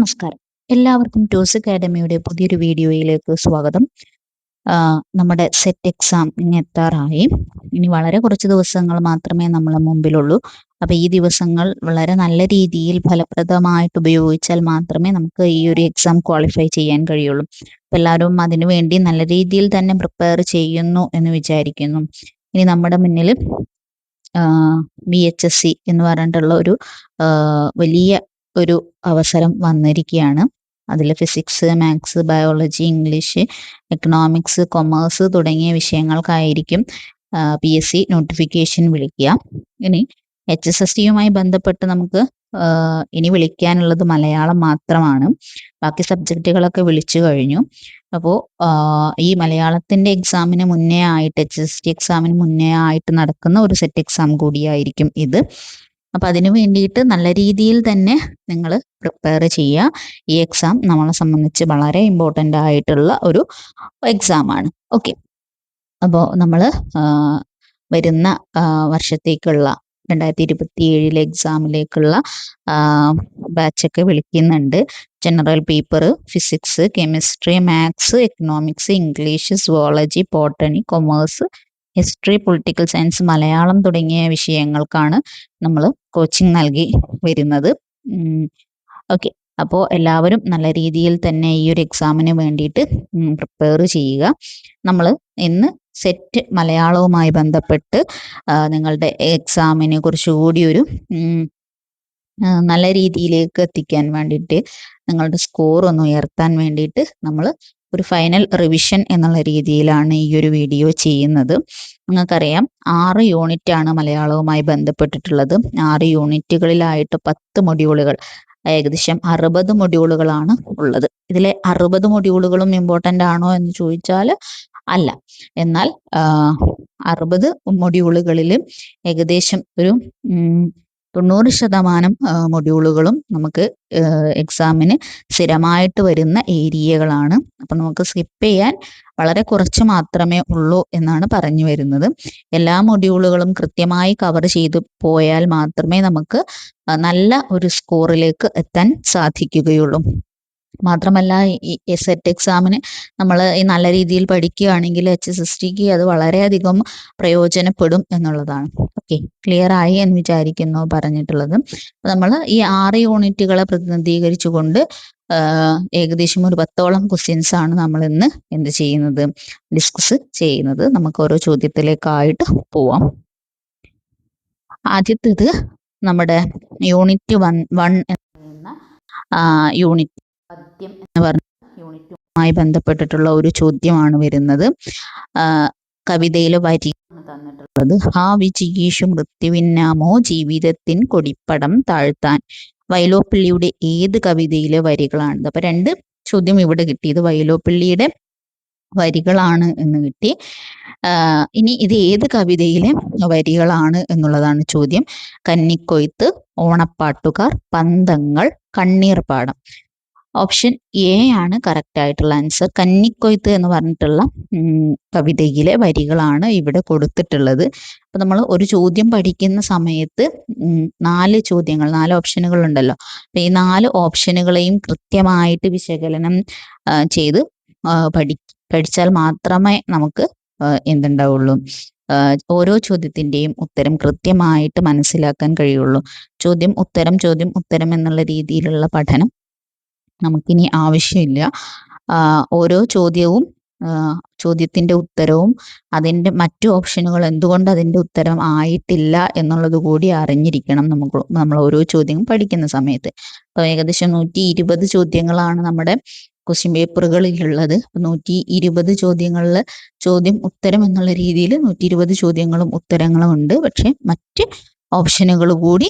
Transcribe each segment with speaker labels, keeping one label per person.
Speaker 1: നമസ്കാരം. എല്ലാവർക്കും ടോസ് അക്കാഡമിയുടെ പുതിയൊരു വീഡിയോയിലേക്ക് സ്വാഗതം. നമ്മുടെ സെറ്റ് എക്സാം ഇനി എത്താറായി. ഇനി വളരെ കുറച്ച് ദിവസങ്ങൾ മാത്രമേ നമ്മളെ മുമ്പിലുള്ളൂ. അപ്പോൾ ഈ ദിവസങ്ങൾ വളരെ നല്ല രീതിയിൽ ഫലപ്രദമായിട്ട് ഉപയോഗിച്ചാൽ മാത്രമേ നമുക്ക് ഈ ഒരു എക്സാം ക്വാളിഫൈ ചെയ്യാൻ കഴിയുള്ളൂ. അപ്പോൾ എല്ലാവരും അതിനു വേണ്ടി നല്ല രീതിയിൽ തന്നെ പ്രിപ്പയർ ചെയ്യുന്നു എന്ന് വിചാരിക്കുന്നു. ഇനി നമ്മുടെ മുന്നിൽ VHSC എന്ന് പറഞ്ഞിട്ടുള്ള ഒരു വലിയ ഒരു അവസരം വന്നിരിക്കുകയാണ്. അതിൽ physics, maths, biology, English, economics, commerce തുടങ്ങിയ വിഷയങ്ങൾക്കായിരിക്കും PSC നോട്ടിഫിക്കേഷൻ വിളിക്കുക. ഇനി HSSCയുമായി ബന്ധപ്പെട്ട് നമുക്ക് ഇനി വിളിക്കാനുള്ളത് മലയാളം മാത്രമാണ്. ബാക്കി സബ്ജക്റ്റുകളൊക്കെ വിളിച്ചു കഴിഞ്ഞു. അപ്പോൾ ഈ മലയാളത്തിൻ്റെ എക്സാമിന് മുന്നേ ആയിട്ട് HSSC എക്സാമിന് മുന്നേ ആയിട്ട് നടക്കുന്ന ഒരു സെറ്റ് എക്സാം കൂടിയായിരിക്കും ഇത്. അപ്പം അതിനു വേണ്ടിയിട്ട് നല്ല രീതിയിൽ തന്നെ നിങ്ങൾ പ്രിപ്പയർ ചെയ്യുക. ഈ എക്സാം നമ്മളെ സംബന്ധിച്ച് വളരെ ഇമ്പോർട്ടൻ്റ് ആയിട്ടുള്ള ഒരു എക്സാമാണ്. ഓക്കെ, അപ്പോൾ നമ്മൾ വരുന്ന വർഷത്തേക്കുള്ള 2027 എക്സാമിലേക്കുള്ള ബാച്ചൊക്കെ വിളിക്കുന്നുണ്ട്. General paper, physics, chemistry, maths, economics, English, zoology, botany, commerce, history, political science, Malayalam തുടങ്ങിയ വിഷയങ്ങൾക്കാണ് നമ്മൾ കോച്ചിങ് നൽകി വരുന്നത്. ഓക്കെ, അപ്പോൾ എല്ലാവരും നല്ല രീതിയിൽ തന്നെ ഈ ഒരു എക്സാമിന് വേണ്ടിയിട്ട് പ്രിപ്പയർ ചെയ്യുക. നമ്മൾ ഇന്ന് സെറ്റ് മലയാളവുമായി ബന്ധപ്പെട്ട് നിങ്ങളുടെ എക്സാമിനെ കുറച്ചുകൂടി ഒരു നല്ല രീതിയിലേക്ക് എത്തിക്കാൻ വേണ്ടിയിട്ട്, നിങ്ങളുടെ സ്കോർ ഒന്ന് ഉയർത്താൻ വേണ്ടിയിട്ട് നമ്മൾ ഒരു ഫൈനൽ റിവിഷൻ എന്നുള്ള രീതിയിലാണ് ഈ ഒരു വീഡിയോ ചെയ്യുന്നത്. നിങ്ങൾക്കറിയാം 6 യൂണിറ്റാണ് മലയാളവുമായി ബന്ധപ്പെട്ടിട്ടുള്ളത്. 6 യൂണിറ്റുകളിലായിട്ട് 10 മൊഡ്യൂളുകൾ, ഏകദേശം 60 മൊഡ്യൂളുകളാണ് ഉള്ളത്. ഇതിലെ 60 മൊഡ്യൂളുകളും ഇമ്പോർട്ടൻ്റ് ആണോ എന്ന് ചോദിച്ചാൽ അല്ല. എന്നാൽ 60 മൊഡ്യൂളുകളിൽ ഏകദേശം ഒരു 90% മൊഡ്യൂളുകളും നമുക്ക് എക്സാമിന് സ്ഥിരമായിട്ട് വരുന്ന ഏരിയകളാണ്. അപ്പം നമുക്ക് സ്കിപ്പ് ചെയ്യാൻ വളരെ കുറച്ച് മാത്രമേ ഉള്ളൂ എന്നാണ് പറഞ്ഞു വരുന്നത്. എല്ലാ മൊഡ്യൂളുകളും കൃത്യമായി കവർ ചെയ്തു പോയാൽ മാത്രമേ നമുക്ക് നല്ല ഒരു സ്കോറിലേക്ക് എത്താൻ സാധിക്കുകയുള്ളൂ. മാത്രമല്ല, ഈ സെറ്റ് എക്സാമിന് നമ്മൾ ഈ നല്ല രീതിയിൽ പഠിക്കുകയാണെങ്കിൽ HSSCക്ക് അത് വളരെയധികം പ്രയോജനപ്പെടും എന്നുള്ളതാണ്. ഓക്കെ, ക്ലിയർ ആയി എന്ന് വിചാരിക്കുന്നു പറഞ്ഞിട്ടുള്ളത്. നമ്മൾ ഈ 6 യൂണിറ്റുകളെ പ്രതിനിധീകരിച്ചുകൊണ്ട് ഏകദേശം ഒരു 10ഓളം ക്വസ്റ്റ്യൻസ് ആണ് നമ്മൾ ഇന്ന് എന്ത് ചെയ്യുന്നത്, ഡിസ്കസ് ചെയ്യുന്നത്. നമുക്ക് ഓരോ ചോദ്യത്തിലേക്കായിട്ട് പോവാം. ആദ്യത്തേത് നമ്മുടെ യൂണിറ്റ് 1 എന്ന യൂണിറ്റ് പദ്യം എന്ന് പറഞ്ഞ യൂണിറ്റുമായി ബന്ധപ്പെട്ടിട്ടുള്ള ഒരു ചോദ്യമാണ് വരുന്നത്. കവിതയിലെ വരിയാണ് തന്നിട്ടുള്ളത്. ഹാ വിജിഗീഷു മൃത്യുവിന്നാമോ ജീവിതത്തിൻ കൊടിപ്പടം താഴ്ത്താൻ. വൈലോപ്പിള്ളിയുടെ ഏത് കവിതയിലെ വരികളാണിത്? അപ്പൊ 2 ചോദ്യം ഇവിടെ കിട്ടി. ഇത് വൈലോപ്പിള്ളിയുടെ വരികളാണ് എന്ന് കിട്ടി. ഇനി ഇത് ഏത് കവിതയിലെ വരികളാണ് എന്നുള്ളതാണ് ചോദ്യം. കന്നിക്കൊയ്ത്ത്, ഓണപ്പാട്ടുകാർ, പന്തങ്ങൾ, കണ്ണീർപ്പാടം. ഓപ്ഷൻ എ ആണ് കറക്റ്റ് ആയിട്ടുള്ള ആൻസർ. കന്നിക്കൊയ്ത്ത് എന്ന് പറഞ്ഞിട്ടുള്ള കവിതയിലെ വരികളാണ് ഇവിടെ കൊടുത്തിട്ടുള്ളത്. അപ്പൊ നമ്മൾ ഒരു ചോദ്യം പഠിക്കുന്ന സമയത്ത് 4 ചോദ്യങ്ങൾ, 4 ഓപ്ഷനുകൾ ഉണ്ടല്ലോ. അപ്പൊ ഈ 4 ഓപ്ഷനുകളെയും കൃത്യമായിട്ട് വിശകലനം ചെയ്ത് പഠിച്ചാൽ മാത്രമേ നമുക്ക് എന്തുണ്ടാവുള്ളൂ, ഓരോ ചോദ്യത്തിൻ്റെയും ഉത്തരം കൃത്യമായിട്ട് മനസ്സിലാക്കാൻ കഴിയുള്ളൂ. ചോദ്യം ഉത്തരം എന്നുള്ള രീതിയിലുള്ള പഠനം നമുക്കിനി ആവശ്യമില്ല. ഓരോ ചോദ്യത്തിൻ്റെ ഉത്തരവും അതിൻ്റെ മറ്റു ഓപ്ഷനുകൾ എന്തുകൊണ്ട് അതിൻ്റെ ഉത്തരം ആയിട്ടില്ല എന്നുള്ളത് കൂടി അറിഞ്ഞിരിക്കണം നമ്മൾ ഓരോ ചോദ്യം പഠിക്കുന്ന സമയത്ത്. അപ്പോൾ ഏകദേശം 120 ചോദ്യങ്ങളാണ് നമ്മുടെ ക്വസ്റ്റ്യൻ പേപ്പറുകളിലുള്ളത്. 120 ചോദ്യങ്ങളിൽ ചോദ്യം ഉത്തരം എന്നുള്ള രീതിയിൽ 120 ചോദ്യങ്ങളും ഉത്തരങ്ങളും ഉണ്ട്. പക്ഷെ മറ്റ് ഓപ്ഷനുകൾ കൂടി,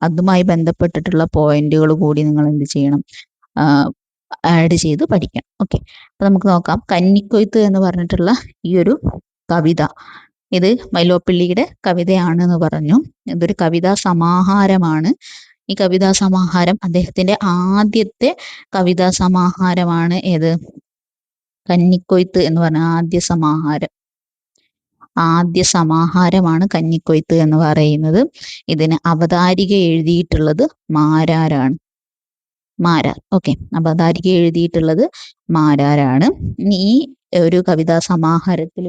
Speaker 1: അതുമായി ബന്ധപ്പെട്ടിട്ടുള്ള പോയിന്റുകൾ കൂടി നിങ്ങൾ എന്ത് ചെയ്യണം, ആഡ് ചെയ്ത് പഠിക്കണം. ഓക്കെ, അപ്പൊ നമുക്ക് നോക്കാം. കന്നിക്കൊയ്ത്ത് എന്ന് പറഞ്ഞിട്ടുള്ള ഈ ഒരു കവിത, ഇത് വൈലോപ്പിള്ളിയുടെ കവിതയാണ് എന്ന് പറഞ്ഞു. ഇതൊരു കവിതാ സമാഹാരമാണ്. ഈ കവിതാ സമാഹാരം അദ്ദേഹത്തിന്റെ ആദ്യത്തെ കവിതാ സമാഹാരമാണ്. ഏത്? കന്നിക്കൊയ്ത്ത് എന്ന് പറഞ്ഞ ആദ്യ സമാഹാരമാണ് കന്നിക്കൊയ്ത്ത് എന്ന് പറയുന്നത്. ഇതിന് അവതാരിക എഴുതിയിട്ടുള്ളത് മാരാരാണ്. മാരാർ. ഓക്കെ, അപ്പൊ അതായിരിക്കും എഴുതിയിട്ടുള്ളത് മാരാരാണ്. ഇനി ഈ ഒരു കവിതാ സമാഹാരത്തിൽ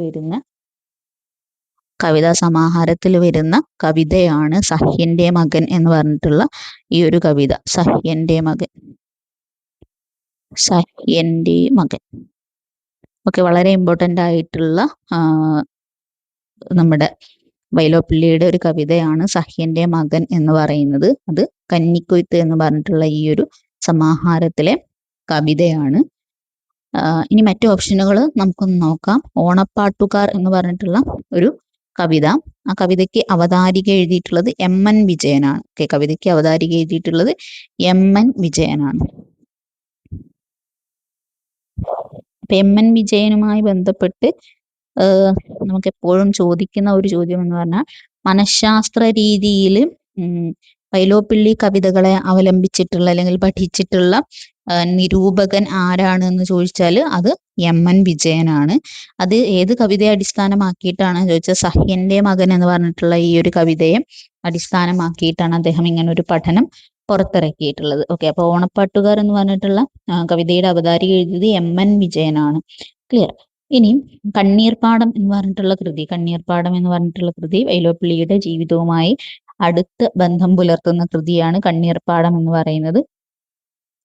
Speaker 1: വരുന്ന കവിതയാണ് സഹ്യന്റെ മകൻ എന്ന് പറഞ്ഞിട്ടുള്ള ഈ ഒരു കവിത. സഹ്യന്റെ മകൻ. ഓക്കെ, വളരെ ഇമ്പോർട്ടൻ്റ് ആയിട്ടുള്ള നമ്മുടെ വൈലോപ്പിള്ളിയുടെ ഒരു കവിതയാണ് സഹ്യന്റെ മകൻ എന്ന് പറയുന്നത്. അത് കന്നിക്കൊയ്ത്ത് എന്ന് പറഞ്ഞിട്ടുള്ള ഈ ഒരു സമാഹാരത്തിലെ കവിതയാണ്. ഇനി മറ്റു ഓപ്ഷനുകൾ നമുക്കൊന്ന് നോക്കാം. ഓണപ്പാട്ടുകാർ എന്ന് പറഞ്ഞിട്ടുള്ള ഒരു കവിത. ആ കവിതയ്ക്ക് അവതാരിക എഴുതിയിട്ടുള്ളത് എം.എൻ. വിജയനാണ്. ഓക്കെ, കവിതയ്ക്ക് അവതാരിക എഴുതിയിട്ടുള്ളത് എം.എൻ. വിജയനാണ്. അപ്പൊ എം.എൻ. വിജയനുമായി ബന്ധപ്പെട്ട് നമുക്ക് എപ്പോഴും ചോദിക്കുന്ന ഒരു ചോദ്യം എന്ന് പറഞ്ഞാൽ, മനഃശാസ്ത്ര രീതിയിൽ വൈലോപ്പിള്ളി കവിതകളെ അവലംബിച്ചിട്ടുള്ള അല്ലെങ്കിൽ പഠിച്ചിട്ടുള്ള നിരൂപകൻ ആരാണ് എന്ന് ചോദിച്ചാൽ അത് എം.എൻ. വിജയനാണ്. അത് ഏത് കവിതയെ അടിസ്ഥാനമാക്കിയിട്ടാണ് ചോദിച്ചാൽ സഹ്യന്റെ മകൻ എന്ന് പറഞ്ഞിട്ടുള്ള ഈ ഒരു കവിതയെ അടിസ്ഥാനമാക്കിയിട്ടാണ് അദ്ദേഹം ഇങ്ങനെ ഒരു പഠനം പുറത്തിറക്കിയിട്ടുള്ളത്. ഓക്കെ, അപ്പൊ ഓണപ്പാട്ടുകാർ എന്ന് പറഞ്ഞിട്ടുള്ള കവിതയുടെ അവതാരിക എഴുതിയത് എം.എൻ. വിജയനാണ്. ക്ലിയർ. ഇനി കണ്ണീർപ്പാടം എന്ന് പറഞ്ഞിട്ടുള്ള കൃതി വൈലോപ്പിള്ളിയുടെ ജീവിതവുമായി അടുത്ത് ബന്ധം പുലർത്തുന്ന കൃതിയാണ് കണ്ണീർപ്പാടം എന്ന് പറയുന്നത്.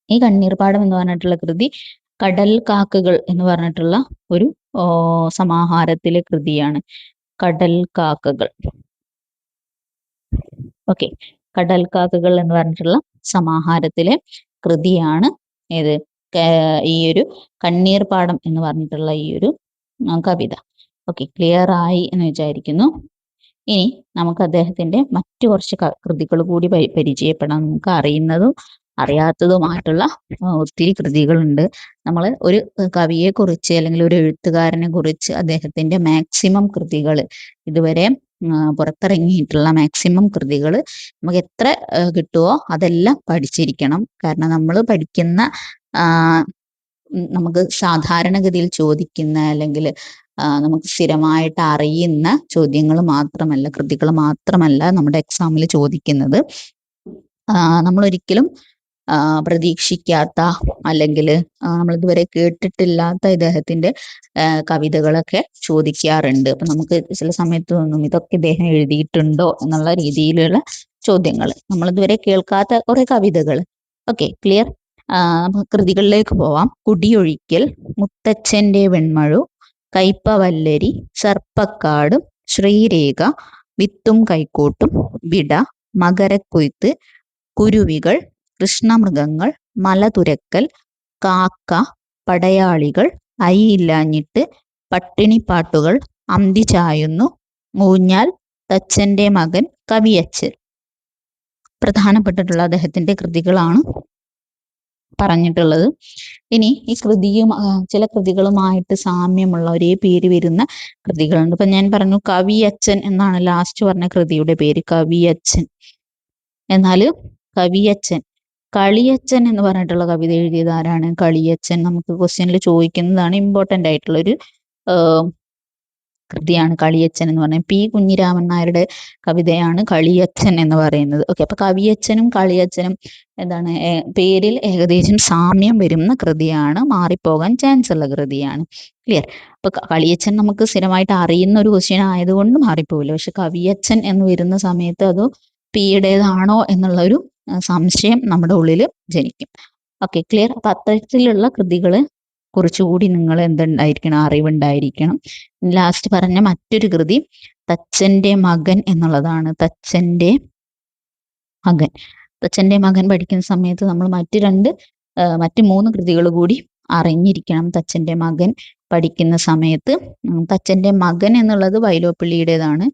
Speaker 1: ഈ കണ്ണീർപ്പാടം എന്ന് പറഞ്ഞിട്ടുള്ള കൃതി കടൽ കാക്കകൾ എന്ന് പറഞ്ഞിട്ടുള്ള ഒരു സമാഹാരത്തിലെ കൃതിയാണ്. കടൽ കാക്കകൾ. ഓക്കെ, കടൽ കാക്കകൾ എന്ന് പറഞ്ഞിട്ടുള്ള സമാഹാരത്തിലെ കൃതിയാണ് ഏത് ഈ ഒരു കണ്ണീർപ്പാടം എന്ന് പറഞ്ഞിട്ടുള്ള ഈ ഒരു കവിത. ഓക്കെ, ക്ലിയർ ആയി എന്ന് വിചാരിക്കുന്നു. ഇനി നമുക്ക് അദ്ദേഹത്തിന്റെ മറ്റു കുറച്ച് കൃതികൾ കൂടി പരിചയപ്പെടാം. നമുക്ക് അറിയുന്നതും അറിയാത്തതുമായിട്ടുള്ള ഒത്തിരി കൃതികളുണ്ട്. നമ്മൾ ഒരു കവിയെ കുറിച്ച് അല്ലെങ്കിൽ ഒരു എഴുത്തുകാരനെ കുറിച്ച് അദ്ദേഹത്തിന്റെ മാക്സിമം കൃതികൾ, ഇതുവരെ പുറത്തിറങ്ങിയിട്ടുള്ള മാക്സിമം കൃതികൾ നമുക്ക് എത്ര കിട്ടുമോ അതെല്ലാം പഠിച്ചിരിക്കണം. കാരണം നമ്മൾ പഠിക്കുന്ന നമുക്ക് സാധാരണഗതിയിൽ ചോദിക്കുന്ന അല്ലെങ്കിൽ നമുക്ക് സ്ഥിരമായിട്ട് അറിയുന്ന ചോദ്യങ്ങൾ മാത്രമല്ല, കൃതികൾ മാത്രമല്ല നമ്മുടെ എക്സാമിൽ ചോദിക്കുന്നത്. നമ്മൾ ഒരിക്കലും പ്രതീക്ഷിക്കാത്ത അല്ലെങ്കിൽ നമ്മൾ ഇതുവരെ കേട്ടിട്ടില്ലാത്ത ഇദ്ദേഹത്തിന്റെ കവിതകളൊക്കെ ചോദിക്കാറുണ്ട്. അപ്പൊ നമുക്ക് ചില സമയത്ത് തോന്നും ഇതൊക്കെ ഇദ്ദേഹം എഴുതിയിട്ടുണ്ടോ എന്നുള്ള രീതിയിലുള്ള ചോദ്യങ്ങൾ, നമ്മൾ ഇതുവരെ കേൾക്കാത്ത കുറെ കവിതകൾ. Okay, clear. കൃതികളിലേക്ക് പോവാം. കുടിയൊഴിക്കൽ, മുത്തച്ഛന്റെ വെൺമഴു, കയ്പവല്ലരി, സർപ്പക്കാട്, ശ്രീരേഖ, വിത്തും കൈക്കോട്ടും, വിട, മകരക്കൊയ്ത്ത്, കുരുവികൾ, കൃഷ്ണമൃഗങ്ങൾ, മലതുരക്കൽ, കാക്ക, പടയാളികൾ, അയിയില്ലാഞ്ഞിട്ട്, പട്ടിണിപ്പാട്ടുകൾ, അന്തി ചായുന്നു, ഊഞ്ഞാൽ, തച്ചന്റെ മകൻ, കവിയച്ചൻ. പ്രധാനപ്പെട്ടിട്ടുള്ള അദ്ദേഹത്തിന്റെ കൃതികളാണ് പറഞ്ഞിട്ടുള്ളത്. ഇനി ഈ ചില കൃതികളുമായിട്ട് സാമ്യമുള്ള ഒരേ പേര് വരുന്ന കൃതികളുണ്ട്. ഇപ്പൊ ഞാൻ പറഞ്ഞു കവിയച്ചൻ എന്നാണ് ലാസ്റ്റ് പറഞ്ഞ കൃതിയുടെ പേര്, കവിയച്ചൻ. എന്നാൽ കവിയച്ചൻ, കളിയച്ചൻ എന്ന് പറഞ്ഞിട്ടുള്ള കവിത എഴുതിയത് ആരാണ്? കളിയച്ചൻ. നമുക്ക് ക്വസ്റ്റ്യനിൽ ചോദിക്കുന്നതാണ്, ഇമ്പോർട്ടൻ്റ് ആയിട്ടുള്ള ഒരു കൃതിയാണ് കളിയച്ചൻ എന്ന് പറഞ്ഞാൽ. പി കുഞ്ഞിരാമൻ നായരുടെ കവിതയാണ് കളിയച്ചൻ എന്ന് പറയുന്നത്. ഓക്കെ, അപ്പൊ കവിയച്ചനും കളിയച്ചനും എന്താണ് പേരിൽ ഏകദേശം സാമ്യം വരുന്ന കൃതിയാണ്, മാറിപ്പോകാൻ ചാൻസ് ഉള്ള കൃതിയാണ്. ക്ലിയർ. അപ്പൊ കളിയച്ചൻ നമുക്ക് സ്ഥിരമായിട്ട് അറിയുന്ന ഒരു ക്വസ്റ്റ്യൻ ആയതുകൊണ്ട് മാറിപ്പോവില്ല. പക്ഷെ കവിയച്ചൻ എന്ന് വരുന്ന സമയത്ത് അത് പിയുടേതാണോ എന്നുള്ള ഒരു സംശയം നമ്മുടെ ഉള്ളിൽ ജനിക്കും. Okay, clear. അപ്പൊ അത്തരത്തിലുള്ള കൃതികള് കുറച്ചുകൂടി നിങ്ങൾ എന്തുണ്ടായിരിക്കണം, അറിവുണ്ടായിരിക്കണം. ലാസ്റ്റ് പറഞ്ഞ മറ്റൊരു കൃതി തച്ചന്റെ മകൻ എന്നുള്ളതാണ്. തച്ചന്റെ മകൻ പഠിക്കുന്ന സമയത്ത് നമ്മൾ മറ്റ് 3 കൃതികൾ കൂടി അറിഞ്ഞിരിക്കണം. തച്ചന്റെ മകൻ പഠിക്കുന്ന സമയത്ത് തച്ചന്റെ മകൻ എന്നുള്ളത് വൈലോപ്പിള്ളിയുടേതാണ്.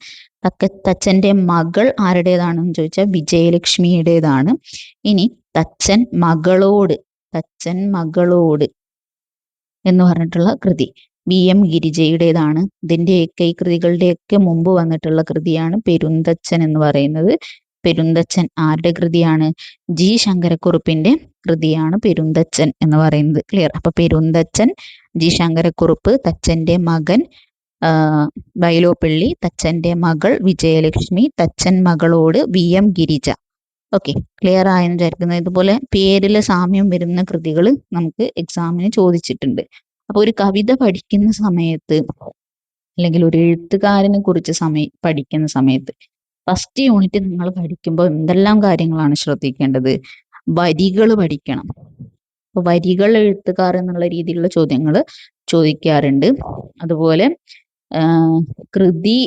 Speaker 1: തച്ചന്റെ മകൾ ആരുടേതാണെന്ന് ചോദിച്ചാൽ വിജയലക്ഷ്മിയുടേതാണ്. ഇനി തച്ചൻ മകളോട് എന്ന് പറഞ്ഞിട്ടുള്ള കൃതി വി.എം. ഗിരിജയുടേതാണ്. ഇതിന്റെയൊക്കെ ഈ കൃതികളുടെയൊക്കെ മുമ്പ് വന്നിട്ടുള്ള കൃതിയാണ് പെരുന്തച്ചൻ എന്ന് പറയുന്നത്. പെരുന്തച്ചൻ ആരുടെ കൃതിയാണ്? ജി ശങ്കരക്കുറുപ്പിന്റെ കൃതിയാണ് പെരുന്തച്ചൻ എന്ന് പറയുന്നത്. ക്ലിയർ. അപ്പൊ പെരുന്തച്ചൻ, ജി ശങ്കരക്കുറുപ്പ്, തച്ചന്റെ മകൻ വൈലോപ്പിള്ളി, തച്ചന്റെ മകൾ വിജയലക്ഷ്മി, തച്ചൻ മകളോട് വി.എം. ഗിരിജ. ഓക്കെ, ക്ലിയർ ആയെന്ന് വിചാരിക്കുന്നു. ഇതുപോലെ പേരിൽ സാമ്യം വരുന്ന കൃതികൾ നമുക്ക് എക്സാമിന് ചോദിച്ചിട്ടുണ്ട്. അപ്പോൾ ഒരു കവിത പഠിക്കുന്ന സമയത്ത് അല്ലെങ്കിൽ ഒരു എഴുത്തുകാരനെ കുറിച്ച് പഠിക്കുന്ന സമയത്ത് ഫസ്റ്റ് യൂണിറ്റ് നിങ്ങൾ പഠിക്കുമ്പോൾ എന്തെല്ലാം കാര്യങ്ങളാണ് ശ്രദ്ധിക്കേണ്ടത്? വരികൾ പഠിക്കണം. അപ്പൊ വരികൾ എഴുത്തുകാർ എന്നുള്ള രീതിയിലുള്ള ചോദ്യങ്ങൾ ചോദിക്കാറുണ്ട്. അതുപോലെ കൃതി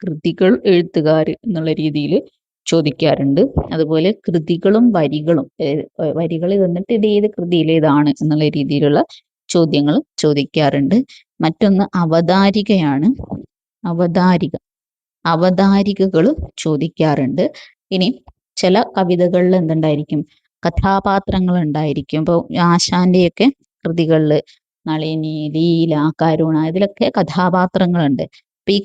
Speaker 1: കൃതികൾ എഴുത്തുകാർ എന്നുള്ള രീതിയിൽ ചോദിക്കാറുണ്ട്. അതുപോലെ കൃതികളും വരികളും, വരികൾ തന്നിട്ട് ഇത് ഏത് കൃതിയിലേതാണ് എന്നുള്ള രീതിയിലുള്ള ചോദ്യങ്ങൾ ചോദിക്കാറുണ്ട്. മറ്റൊന്ന് അവതാരികയാണ്. അവതാരികകൾ ചോദിക്കാറുണ്ട്. ഇനി ചില കവിതകളിൽ എന്തുണ്ടായിരിക്കും? കഥാപാത്രങ്ങൾ ഉണ്ടായിരിക്കും. ഇപ്പോൾ ആശാന്റെയൊക്കെ കൃതികളിൽ നളിനി, ലീല, കരുണ, ഇതിലൊക്കെ കഥാപാത്രങ്ങളുണ്ട്. അപ്പൊ ഈ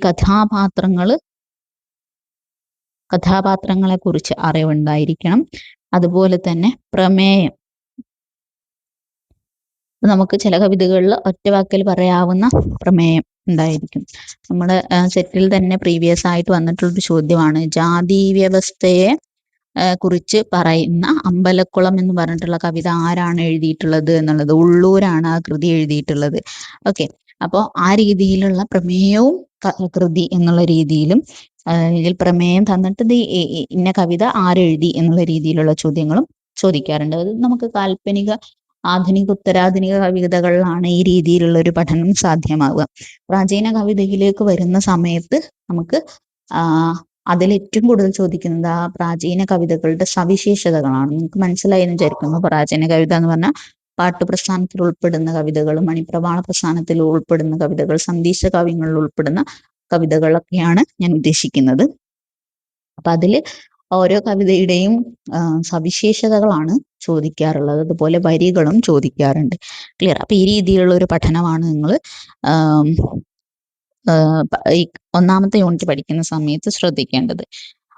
Speaker 1: കഥാപാത്രങ്ങളെ കുറിച്ച് അറിവുണ്ടായിരിക്കണം. അതുപോലെ തന്നെ പ്രമേയം, നമുക്ക് ചില കവിതകളിൽ ഒറ്റവാക്കിൽ പറയാവുന്ന പ്രമേയം ഉണ്ടായിരിക്കും. നമ്മുടെ സെറ്റിൽ തന്നെ പ്രീവിയസ് ആയിട്ട് വന്നിട്ടുള്ളൊരു ചോദ്യമാണ് ജാതി വ്യവസ്ഥയെ കുറിച്ച് പറയുന്ന അമ്പലക്കുളം എന്ന് പറഞ്ഞിട്ടുള്ള കവിത ആരാണ് എഴുതിയിട്ടുള്ളത് എന്നുള്ളത്. ഉള്ളൂരാണ് ആ കൃതി എഴുതിയിട്ടുള്ളത്. ഓക്കെ, അപ്പോൾ ആ രീതിയിലുള്ള പ്രമേയവും കൃതി എന്നുള്ള രീതിയിലും ഇതിൽ പ്രമേയം തന്നിട്ട് ഇന്ന കവിത ആരെഴുതി എന്നുള്ള രീതിയിലുള്ള ചോദ്യങ്ങളും ചോദിക്കാറുണ്ട്. അത് നമുക്ക് കാൽപ്പനിക, ആധുനിക, ഉത്തരാധുനിക കവിതകളിലാണ് ഈ രീതിയിലുള്ള ഒരു പഠനം സാധ്യമാവുക. പ്രാചീന കവിതയിലേക്ക് വരുന്ന സമയത്ത് നമുക്ക് അതിൽ ഏറ്റവും കൂടുതൽ ചോദിക്കുന്നത് ആ പ്രാചീന കവിതകളുടെ സവിശേഷതകളാണ്. നിങ്ങൾക്ക് മനസ്സിലായി എന്ന് വിചാരിക്കുന്നു. പ്രാചീന കവിത എന്ന് പറഞ്ഞാൽ പാട്ടുപ്രസ്ഥാനത്തിൽ ഉൾപ്പെടുന്ന കവിതകൾ, മണിപ്രവാള പ്രസ്ഥാനത്തിൽ ഉൾപ്പെടുന്ന കവിതകൾ, സന്ദേശ കാവ്യങ്ങളിൽ ഉൾപ്പെടുന്ന കവിതകളൊക്കെയാണ് ഞാൻ ഉദ്ദേശിക്കുന്നത്. അപ്പൊ അതില് ഓരോ കവിതയുടെയും സവിശേഷതകളാണ് ചോദിക്കാറുള്ളത്. അതുപോലെ വരികളും ചോദിക്കാറുണ്ട്. ക്ലിയർ? അപ്പൊ ഈ രീതിയിലുള്ള ഒരു പഠനമാണ് നിങ്ങൾ ഒന്നാമത്തെ യൂണിറ്റ് പഠിക്കുന്ന സമയത്ത് ശ്രദ്ധിക്കേണ്ടത്.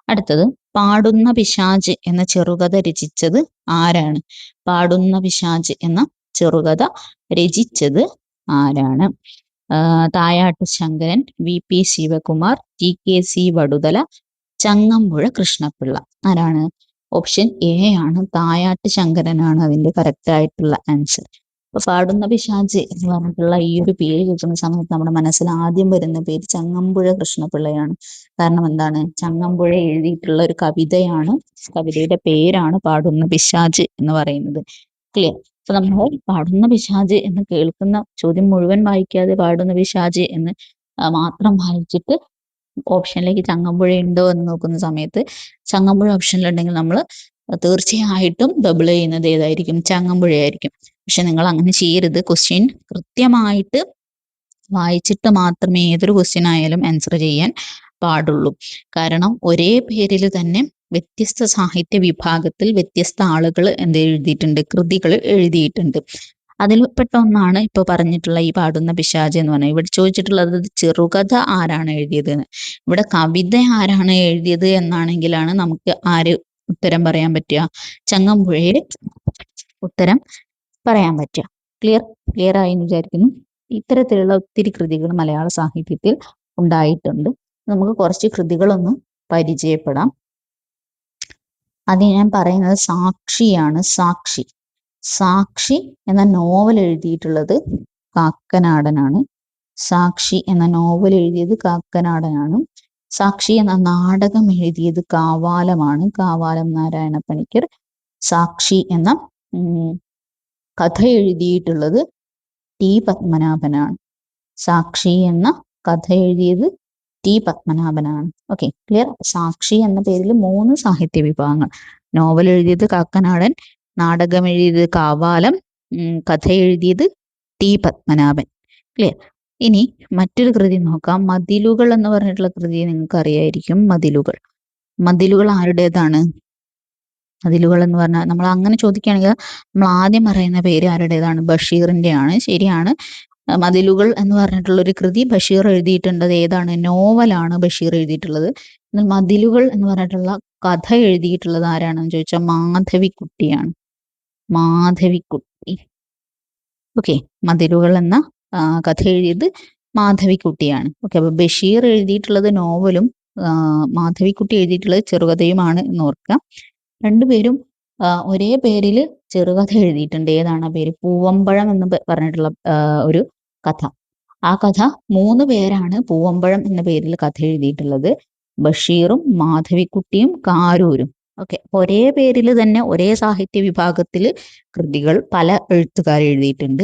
Speaker 1: അടുത്തത്, പാടുന്ന പിശാച് എന്ന ചെറുകഥ രചിച്ചത് ആരാണ്? പാടുന്ന പിശാച് എന്ന ചെറുകഥ രചിച്ചത് ആരാണ്? Thayat Sankaran, VP Shivakumar, TKC Vaduthala, Changampuzha Krishnapillai. ആരാണ്? ഓപ്ഷൻ A ആണ്, തായാട്ട് ശങ്കരനാണ് അതിന്റെ കറക്റ്റ് ആയിട്ടുള്ള ആൻസർ. അപ്പൊ പാടുന്ന പിശാച് എന്ന് പറഞ്ഞിട്ടുള്ള ഈ ഒരു പേര് കേൾക്കുന്ന സമയത്ത് നമ്മുടെ മനസ്സിൽ ആദ്യം വരുന്ന പേര് ചങ്ങമ്പുഴ കൃഷ്ണപിള്ളയാണ്. കാരണം എന്താണ്? ചങ്ങമ്പുഴ എഴുതിയിട്ടുള്ള ഒരു കവിതയാണ്, കവിതയുടെ പേരാണ് പാടുന്ന പിശാച് എന്ന് പറയുന്നത്. ക്ലിയർ? അപ്പൊ നമ്മൾ പാടുന്ന പിശാച് എന്ന് കേൾക്കുന്ന ചോദ്യം മുഴുവൻ വായിക്കാതെ പാടുന്ന പിശാച് എന്ന് മാത്രം വായിച്ചിട്ട് ഓപ്ഷനിലേക്ക് ചങ്ങമ്പുഴ ഉണ്ടോ എന്ന് നോക്കുന്ന സമയത്ത് ചങ്ങമ്പുഴ ഓപ്ഷനിലുണ്ടെങ്കിൽ നമ്മൾ തീർച്ചയായിട്ടും ഡബിൾ ചെയ്യുന്നത് ഏതായിരിക്കും? ചങ്ങമ്പുഴയായിരിക്കും. പക്ഷെ നിങ്ങൾ അങ്ങനെ ചെയ്യരുത്. ക്വസ്റ്റ്യൻ കൃത്യമായിട്ട് വായിച്ചിട്ട് മാത്രമേ ഏതൊരു ക്വസ്റ്റ്യൻ ആയാലും ആൻസർ ചെയ്യാൻ പാടുള്ളൂ. കാരണം ഒരേ പേരിൽ തന്നെ വ്യത്യസ്ത സാഹിത്യ വിഭാഗത്തിൽ വ്യത്യസ്ത ആളുകൾ എഴുതിയിട്ടുണ്ട്, കൃതികൾ എഴുതിയിട്ടുണ്ട്. അതിൽപ്പെട്ട ഒന്നാണ് ഇപ്പൊ പറഞ്ഞിട്ടുള്ള ഈ പാടുന്ന പിശാച് എന്ന് പറഞ്ഞാൽ. ഇവിടെ ചോദിച്ചിട്ടുള്ളത് ചെറുകഥ ആരാണ് എഴുതിയത് എന്ന്. ഇവിടെ കവിത ആരാണ് എഴുതിയത് എന്നാണെങ്കിലാണ് നമുക്ക് ഉത്തരം പറയാൻ പറ്റുക? ചങ്ങമ്പുഴയിൽ ഉത്തരം പറയാൻ പറ്റുക. ക്ലിയർ ആയി എന്ന് വിചാരിക്കുന്നു. ഇത്തരത്തിലുള്ള ഒത്തിരി കൃതികൾ മലയാള സാഹിത്യത്തിൽ ഉണ്ടായിട്ടുണ്ട്. നമുക്ക് കുറച്ച് കൃതികളൊന്ന് പരിചയപ്പെടാം. അത് ഞാൻ പറയുന്നത് സാക്ഷിയാണ്. സാക്ഷി എന്ന നോവൽ എഴുതിയിട്ടുള്ളത് കാക്കനാടനാണ്. സാക്ഷി എന്ന നോവൽ എഴുതിയത് കാക്കനാടനാണ്. സാക്ഷി എന്ന നാടകം എഴുതിയത് കാവാലമാണ്, കാവാലം നാരായണ പണിക്കർ. സാക്ഷി എന്ന കഥ എഴുതിയിട്ടുള്ളത് T പത്മനാഭനാണ്. സാക്ഷി എന്ന കഥ എഴുതിയത് T പത്മനാഭനാണ്. Okay, clear? സാക്ഷി എന്ന പേരിൽ 3 സാഹിത്യ വിഭാഗങ്ങൾ. നോവൽ എഴുതിയത് കാക്കനാടൻ, നാടകം എഴുതിയത് കാവാലം, കഥ എഴുതിയത് T പത്മനാഭൻ. ക്ലിയർ? ഇനി മറ്റൊരു കൃതി നോക്കാം. മതിലുകൾ എന്ന് പറഞ്ഞിട്ടുള്ള കൃതി നിങ്ങൾക്ക് അറിയായിരിക്കും. മതിലുകൾ ആരുടേതാണ്? മതിലുകൾ എന്ന് പറഞ്ഞാൽ നമ്മൾ അങ്ങനെ ചോദിക്കുകയാണെങ്കിൽ നമ്മൾ ആദ്യം പറയുന്ന പേര് ആരുടേതാണ്? ബഷീറിന്റെ ആണ്. ശരിയാണ്. മതിലുകൾ എന്ന് പറഞ്ഞിട്ടുള്ള ഒരു കൃതി ബഷീർ എഴുതിയിട്ടുള്ളത് ഏതാണ്? നോവലാണ് ബഷീർ എഴുതിയിട്ടുള്ളത്. എന്നാൽ മതിലുകൾ എന്ന് പറഞ്ഞിട്ടുള്ള കഥ എഴുതിയിട്ടുള്ളത് ആരാണെന്ന് ചോദിച്ചാൽ മാധവിക്കുട്ടിയാണ്. മാധവിക്കുട്ടി. ഓക്കെ, മതിലുകൾ എന്ന കഥ എഴുതിയത് മാധവിക്കുട്ടിയാണ്. ഓക്കെ, അപ്പൊ ബഷീർ എഴുതിയിട്ടുള്ളത് നോവലും മാധവിക്കുട്ടി എഴുതിയിട്ടുള്ളത് ചെറുകഥയുമാണ് എന്ന് ഓർക്കുക. രണ്ടുപേരും ഒരേ പേരിൽ ചെറുകഥ എഴുതിയിട്ടുണ്ട്. ഏതാണ് ആ പേര്? പൂവമ്പഴം എന്ന് പറഞ്ഞിട്ടുള്ള ഒരു കഥ. ആ കഥ 3 പേരാണ് പൂവമ്പഴം എന്ന പേരിൽ കഥ എഴുതിയിട്ടുള്ളത്. ബഷീറും മാധവിക്കുട്ടിയും കാരൂരും. ഓക്കെ, ഒരേ പേരിൽ തന്നെ ഒരേ സാഹിത്യ വിഭാഗത്തിൽ കൃതികൾ പല എഴുത്തുകാർ എഴുതിയിട്ടുണ്ട്.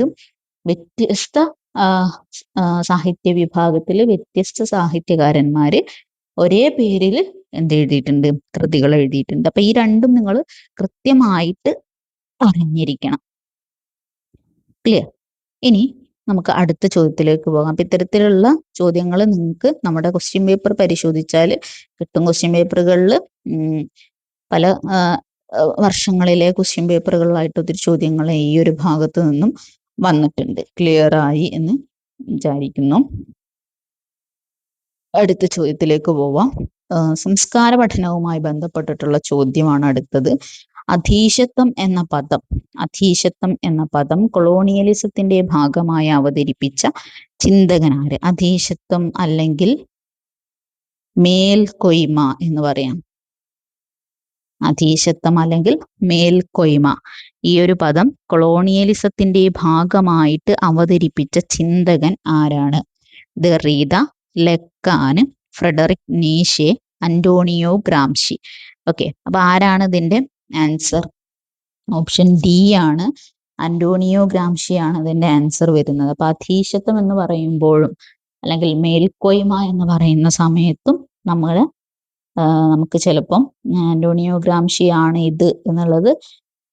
Speaker 1: വ്യത്യസ്ത സാഹിത്യ വിഭാഗത്തിൽ വ്യത്യസ്ത സാഹിത്യകാരന്മാര് ഒരേ പേരിൽ എഴുതിയിട്ടുണ്ട്, കൃതികൾ എഴുതിയിട്ടുണ്ട്. അപ്പൊ ഈ രണ്ടും നിങ്ങൾ കൃത്യമായിട്ട് അറിഞ്ഞിരിക്കണം. ക്ലിയർ? ഇനി നമുക്ക് അടുത്ത ചോദ്യത്തിലേക്ക് പോകാം. അപ്പൊ ഇത്തരത്തിലുള്ള ചോദ്യങ്ങൾ നിങ്ങൾക്ക് നമ്മുടെ ക്വസ്റ്റ്യൻ പേപ്പർ പരിശോധിച്ചാൽ കിട്ടും. ക്വസ്റ്റ്യൻ പേപ്പറുകളിൽ പല വർഷങ്ങളിലെ ക്വസ്റ്റ്യൻ പേപ്പറുകളായിട്ട് ഒത്തിരി ചോദ്യങ്ങൾ ഈ ഒരു ഭാഗത്ത് നിന്നും വന്നിട്ടുണ്ട്. ക്ലിയർ ആയി എന്ന് വിചാരിക്കുന്നു. അടുത്ത ചോദ്യത്തിലേക്ക് പോവാം. സംസ്കാര പഠനവുമായി ബന്ധപ്പെട്ടിട്ടുള്ള ചോദ്യമാണ് അടുത്തത്. അധീശത്വം എന്ന പദം കൊളോണിയലിസത്തിന്റെ ഭാഗമായി അവതരിപ്പിച്ച ചിന്തകനാര്? അധീശത്വം അല്ലെങ്കിൽ മേൽക്കൊയ്മ എന്ന് പറയാം. അധീശത്വം അല്ലെങ്കിൽ മേൽക്കൊയ്മ, ഈ ഒരു പദം കൊളോണിയലിസത്തിന്റെ ഭാഗമായിട്ട് അവതരിപ്പിച്ച ചിന്തകൻ ആരാണ്? Derrida, Lacan, Frederick നീഷെ, Antonio Gramsci. Okay, അപ്പൊ ആരാണ് ഇതിന്റെ ആൻസർ? ഓപ്ഷൻ ഡി ആണ്, അന്റോണിയോ ഗ്രാംഷി ആണ് ഇതിന്റെ ആൻസർ വരുന്നത്. അപ്പൊ അധീശത്വം എന്ന് പറയുമ്പോഴും അല്ലെങ്കിൽ മേൽക്കോയ്മ എന്ന് പറയുന്ന സമയത്തും നമുക്ക് ചിലപ്പം അന്റോണിയോ ഗ്രാംഷി ആണ് ഇത് എന്നുള്ളത്